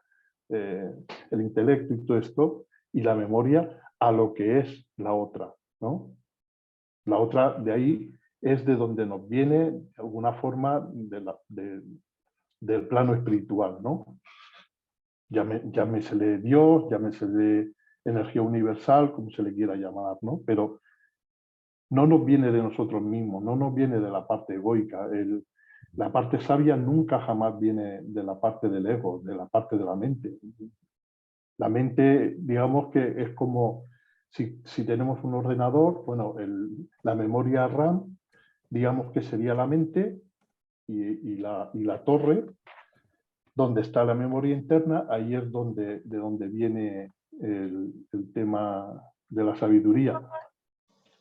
el intelecto y todo esto, y la memoria, a lo que es la otra, ¿no? La otra, de ahí es de donde nos viene, de alguna forma, de del plano espiritual, ¿no? Llámesele Dios, llámesele energía universal, como se le quiera llamar, ¿no? Pero no nos viene de nosotros mismos, no nos viene de la parte egoica. La parte sabia nunca jamás viene de la parte del ego, de la parte de la mente. La mente, digamos que es como si tenemos un ordenador, bueno, la memoria RAM, digamos que sería la mente y la torre, donde está la memoria interna, ahí es de donde viene el tema de la sabiduría.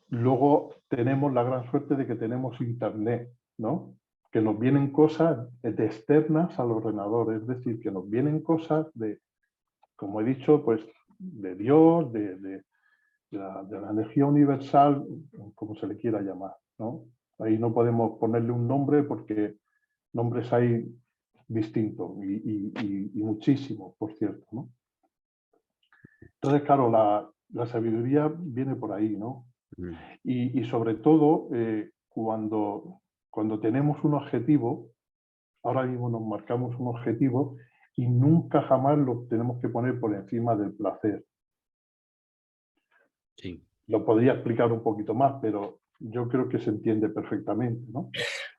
Luego tenemos la gran suerte de que tenemos internet, ¿no? Que nos vienen cosas de externas al ordenador, es decir, que nos vienen cosas de, como he dicho, pues de Dios, de la energía universal, como se le quiera llamar, ¿no? Ahí no podemos ponerle un nombre porque nombres hay distintos y muchísimos, por cierto, ¿no? Entonces, claro, la sabiduría viene por ahí, ¿no? Y sobre todo, cuando tenemos un objetivo, ahora mismo nos marcamos un objetivo y nunca jamás lo tenemos que poner por encima del placer. Sí. Lo podría explicar un poquito más, pero yo creo que se entiende perfectamente, ¿no?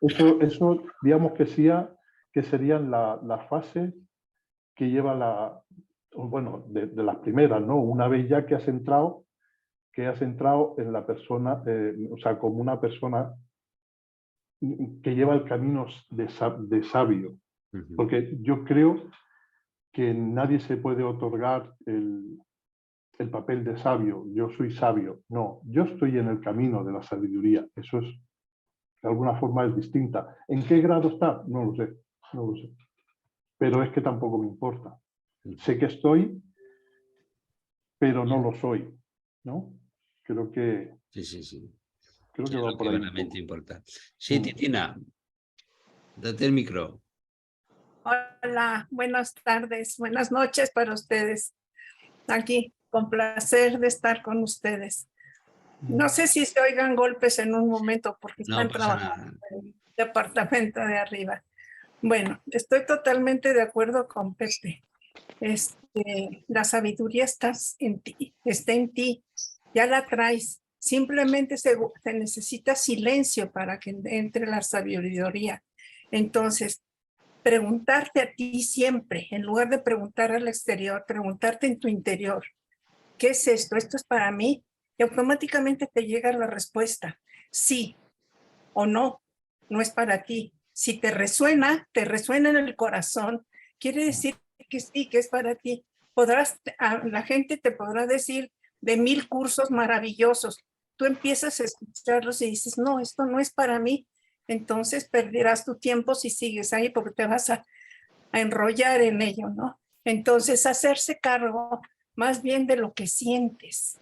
Eso digamos que serían las fases que lleva bueno, de las primeras, ¿no? Una vez ya que has entrado en la persona, o sea, como una persona que lleva el camino de sabio. Porque yo creo que nadie se puede otorgar el papel de sabio. Yo soy sabio. No, yo estoy en el camino de la sabiduría. Eso es, de alguna forma es distinta. ¿En qué grado está? No lo sé. No lo sé. Pero es que tampoco me importa. Sé que estoy, pero no lo soy, ¿no? Creo que... Sí. Creo que Es va lo por que ahí. realmente importa. Sí, Titina, date el micro. Hola, buenas tardes, buenas noches para ustedes. Aquí, con placer de estar con ustedes. No sé si se oigan golpes en un momento porque No están pasa trabajando nada. en el departamento de arriba. Bueno, estoy totalmente de acuerdo con Pepe. La sabiduría está en ti, ya la traes. Simplemente se necesita silencio para que entre la sabiduría. Entonces, preguntarte a ti siempre, en lugar de preguntar al exterior, preguntarte en tu interior, ¿qué es esto? ¿Esto es para mí? Y automáticamente te llega la respuesta, sí o no, no es para ti. Si te resuena en el corazón, quiere decir que sí, que es para ti. La gente te podrá decir de 1000 cursos maravillosos. Tú empiezas a escucharlos y dices, no, esto no es para mí. Entonces perderás tu tiempo si sigues ahí porque te vas a enrollar en ello, ¿no? Entonces hacerse cargo más bien de lo que sientes.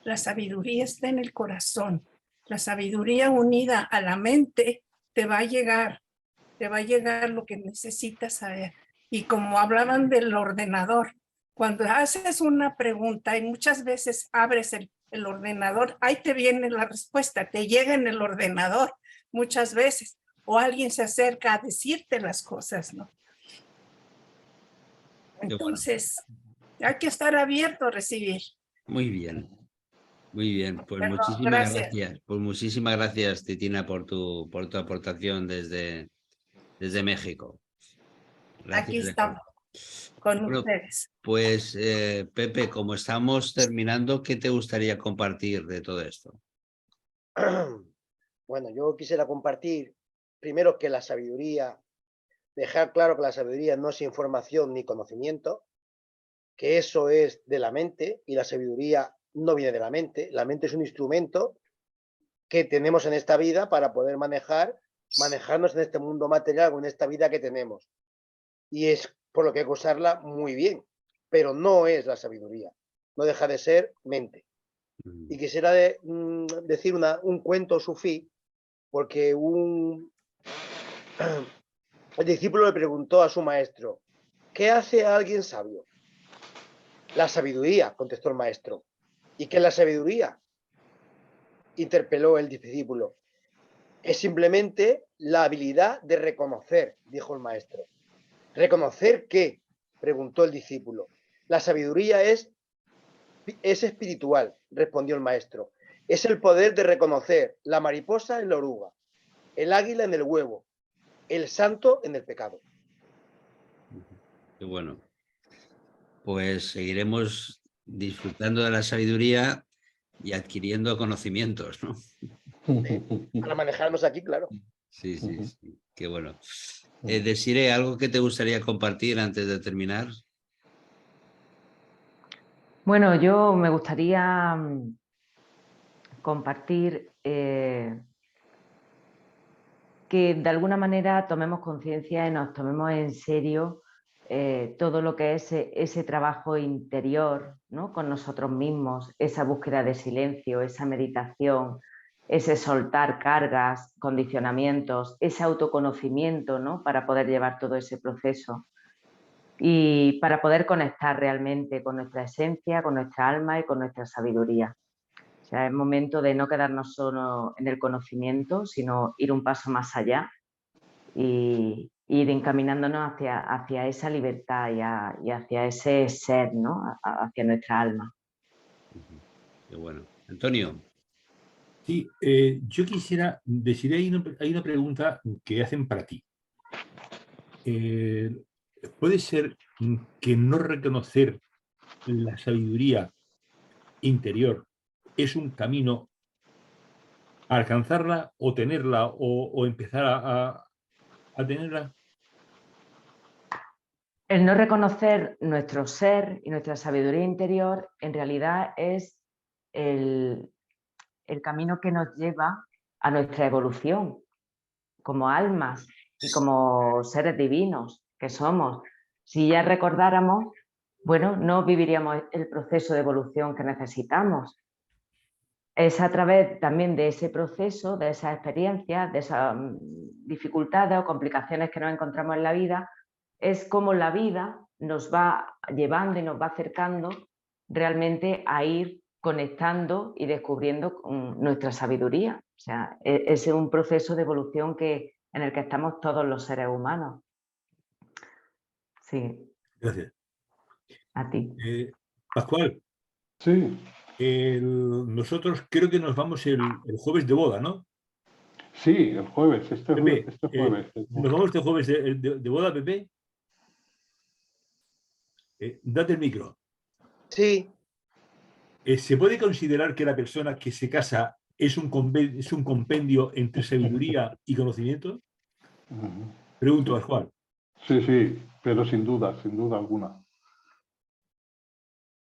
La sabiduría está en el corazón. La sabiduría unida a la mente te va a llegar lo que necesitas saber. Y como hablaban del ordenador, cuando haces una pregunta y muchas veces abres el ordenador, ahí te viene la respuesta, te llega en el ordenador muchas veces, o alguien se acerca a decirte las cosas, ¿no? Entonces, hay que estar abierto a recibir. Muy bien. Muy bien, pues Perdón, muchísimas gracias. gracias. Pues muchísimas gracias, Titina, por tu aportación desde México. Gracias. Aquí estamos con Bueno, ustedes. pues Pepe, como estamos terminando, ¿qué te gustaría compartir de todo esto? Bueno, yo quisiera compartir primero que la sabiduría, dejar claro que la sabiduría no es información ni conocimiento, que eso es de la mente y la sabiduría no viene de la mente. La mente es un instrumento que tenemos en esta vida para poder manejarnos en este mundo material o en esta vida que tenemos. Y es por lo que hay que usarla muy bien, pero no es la sabiduría, no deja de ser mente. Y quisiera decir un cuento sufí, porque el discípulo le preguntó a su maestro, ¿qué hace a alguien sabio? La sabiduría, contestó el maestro. ¿Y qué es la sabiduría? Interpeló el discípulo. Es simplemente la habilidad de reconocer, dijo el maestro. ¿Reconocer qué? Preguntó el discípulo. La sabiduría es espiritual, respondió el maestro. Es el poder de reconocer la mariposa en la oruga, el águila en el huevo, el santo en el pecado. Qué bueno. Pues seguiremos disfrutando de la sabiduría y adquiriendo conocimientos, ¿no? Para manejarnos aquí, claro. Sí, sí, sí. Qué bueno. Desiree, ¿algo que te gustaría compartir antes de terminar? Bueno, yo me gustaría compartir que de alguna manera tomemos conciencia y nos tomemos en serio todo lo que es ese trabajo interior, ¿no? Con nosotros mismos, esa búsqueda de silencio, esa meditación, ese soltar cargas, condicionamientos, ese autoconocimiento, ¿no? Para poder llevar todo ese proceso y para poder conectar realmente con nuestra esencia, con nuestra alma y con nuestra sabiduría. O sea, es momento de no quedarnos solo en el conocimiento, sino ir un paso más allá y ir encaminándonos hacia esa libertad y hacia ese ser, ¿no? Hacia nuestra alma. Qué bueno. Antonio. Sí, yo quisiera decir, hay una pregunta que hacen para ti. ¿Puede ser que no reconocer la sabiduría interior es un camino a alcanzarla o tenerla o empezar a tenerla? El no reconocer nuestro ser y nuestra sabiduría interior en realidad es el camino que nos lleva a nuestra evolución como almas y como seres divinos que somos. Si ya recordáramos, bueno, no viviríamos el proceso de evolución que necesitamos. Es a través también de ese proceso, de esas experiencias, de esas dificultades o complicaciones que nos encontramos en la vida, es como la vida nos va llevando y nos va acercando realmente a ir conectando y descubriendo nuestra sabiduría. O sea, es un proceso de evolución en el que estamos todos los seres humanos. Sí. Gracias. A ti. Pascual. Sí. Nosotros creo que nos vamos el jueves de boda, ¿no? Sí, el jueves, este Pepe, jueves. ¿nos vamos este jueves de boda, Pepe? Date el micro. Sí. ¿Se puede considerar que la persona que se casa es un compendio entre sabiduría y conocimiento? Pregunto a Juan. Sí, sí, pero sin duda alguna.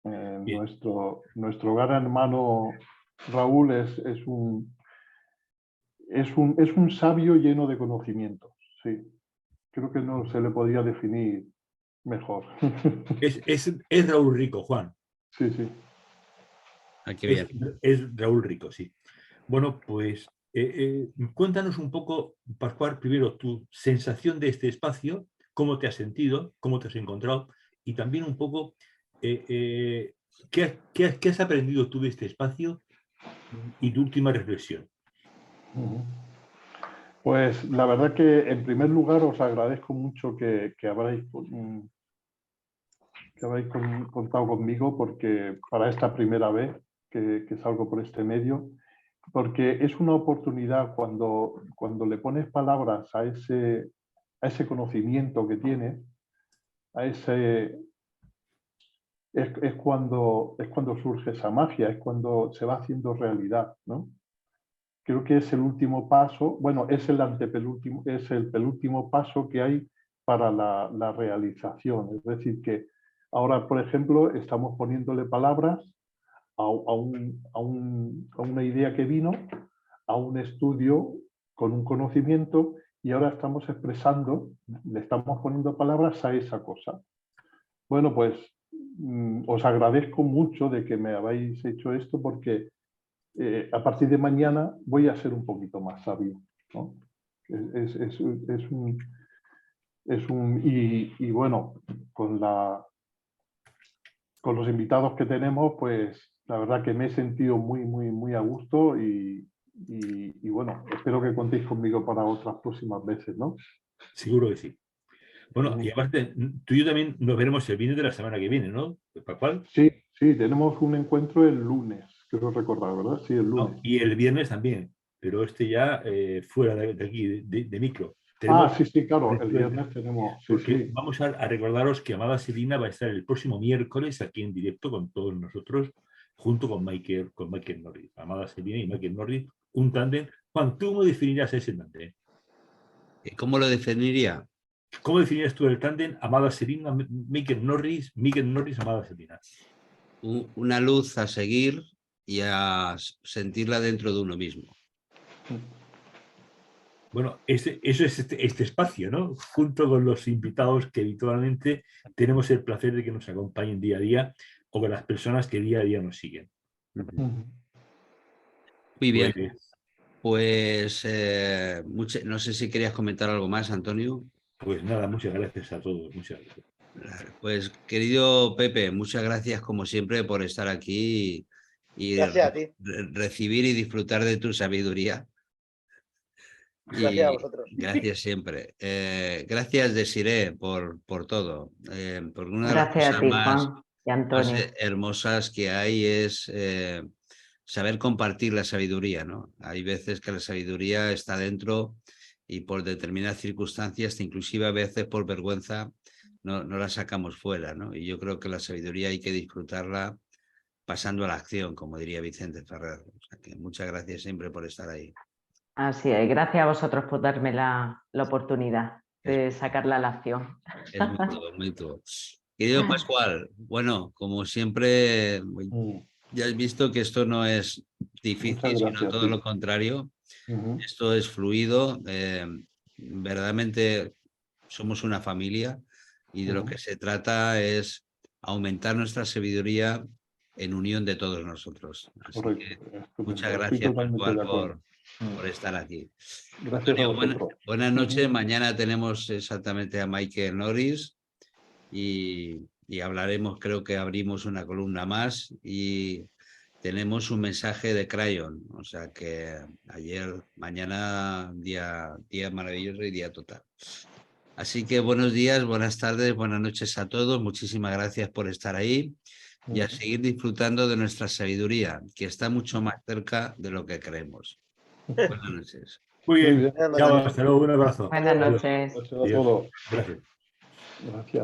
Nuestro gran hermano Raúl es un sabio lleno de conocimientos. Sí, creo que no se le podría definir mejor. Es Raúl Rico, Juan. Sí, sí. Ah, qué bien. Es Raúl Rico, sí. Bueno, pues cuéntanos un poco, Pascual, primero tu sensación de este espacio, cómo te has sentido, cómo te has encontrado y también un poco ¿qué has aprendido tú de este espacio y tu última reflexión. Pues la verdad que en primer lugar os agradezco mucho que habréis contado conmigo porque para esta primera vez que salgo por este medio, porque es una oportunidad cuando le pones palabras a ese conocimiento que tienes, es cuando surge esa magia, es cuando se va haciendo realidad, ¿no? Creo que es el último paso, bueno, es el penúltimo paso que hay para la realización. Es decir, que ahora, por ejemplo, estamos poniéndole palabras a una idea que vino, a un estudio con un conocimiento, y ahora estamos expresando, le estamos poniendo palabras a esa cosa. Bueno, pues os agradezco mucho de que me habéis hecho esto porque a partir de mañana voy a ser un poquito más sabio, ¿no? Y bueno, con los invitados que tenemos, pues la verdad que me he sentido muy, muy, muy a gusto y bueno, espero que contéis conmigo para otras próximas veces, ¿no? Seguro que sí. Bueno, y además tú y yo también nos veremos el viernes de la semana que viene, ¿no? ¿Pascual? Sí, sí, tenemos un encuentro el lunes, quiero recordar, ¿verdad? Sí, el No, lunes. y el viernes también, pero ya fuera de aquí, de micro. Ah, sí, sí, claro, el después- viernes tenemos, sí, Porque sí. vamos a recordaros que Amada Selina va a estar el próximo miércoles aquí en directo con todos nosotros, junto con Michael Norris. Amada Selina y Michael Norris, un tándem. Juan, ¿tú cómo definirías ese tándem? ¿Cómo lo definiría? ¿Cómo definirías tú el tándem Amada Selina, Michael Norris, Amada Selina? Una luz a seguir y a sentirla dentro de uno mismo. Bueno, eso es este espacio, ¿no? Junto con los invitados que habitualmente tenemos el placer de que nos acompañen día a día o con las personas que día a día nos siguen. Muy bien. Pues, Pues no sé si querías comentar algo más, Antonio. pues nada, muchas gracias a todos. Muchas gracias. Pues querido Pepe, muchas gracias como siempre por estar aquí y Gracias a ti. recibir y disfrutar de tu sabiduría. Gracias a Y vosotros. gracias siempre. Gracias, Desiré, por todo. Porque una de las Gracias a cosas ti, más Juan y Antonio. hermosas que hay es saber compartir la sabiduría, ¿no? Hay veces que la sabiduría está dentro y por determinadas circunstancias, inclusive a veces por vergüenza, no la sacamos fuera, ¿no? Y yo creo que la sabiduría hay que disfrutarla pasando a la acción, como diría Vicente Ferrer. O sea que muchas gracias siempre por estar ahí. Así es, gracias a vosotros por darme la oportunidad de sacarla a la acción. Es mutuo, mutuo. Querido Pascual, bueno, como siempre, ya has visto que esto no es difícil, Muchas sino gracias, todo sí. lo contrario. Ujú. Esto es fluido. Verdaderamente somos una familia y de lo que se trata es aumentar nuestra sabiduría en unión de todos nosotros. Así Correcto, que estupendo. muchas Estoy gracias, totalmente Pascual, de acuerdo. por estar aquí. Gracias a Antonio, vosotros. buenas noches. Mañana tenemos exactamente a Michael Norris y hablaremos, creo que abrimos una columna más y tenemos un mensaje de Crayon. O sea que mañana, día maravilloso y día total. Así que buenos días, buenas tardes, buenas noches a todos. Muchísimas gracias por estar ahí y a seguir disfrutando de nuestra sabiduría, que está mucho más cerca de lo que creemos. Buenas noches. Muy bien. bien. Buenas Chao, noches. hasta luego. Un abrazo. Buenas Adiós. noches. Gracias a Adiós. todos. Gracias. Gracias.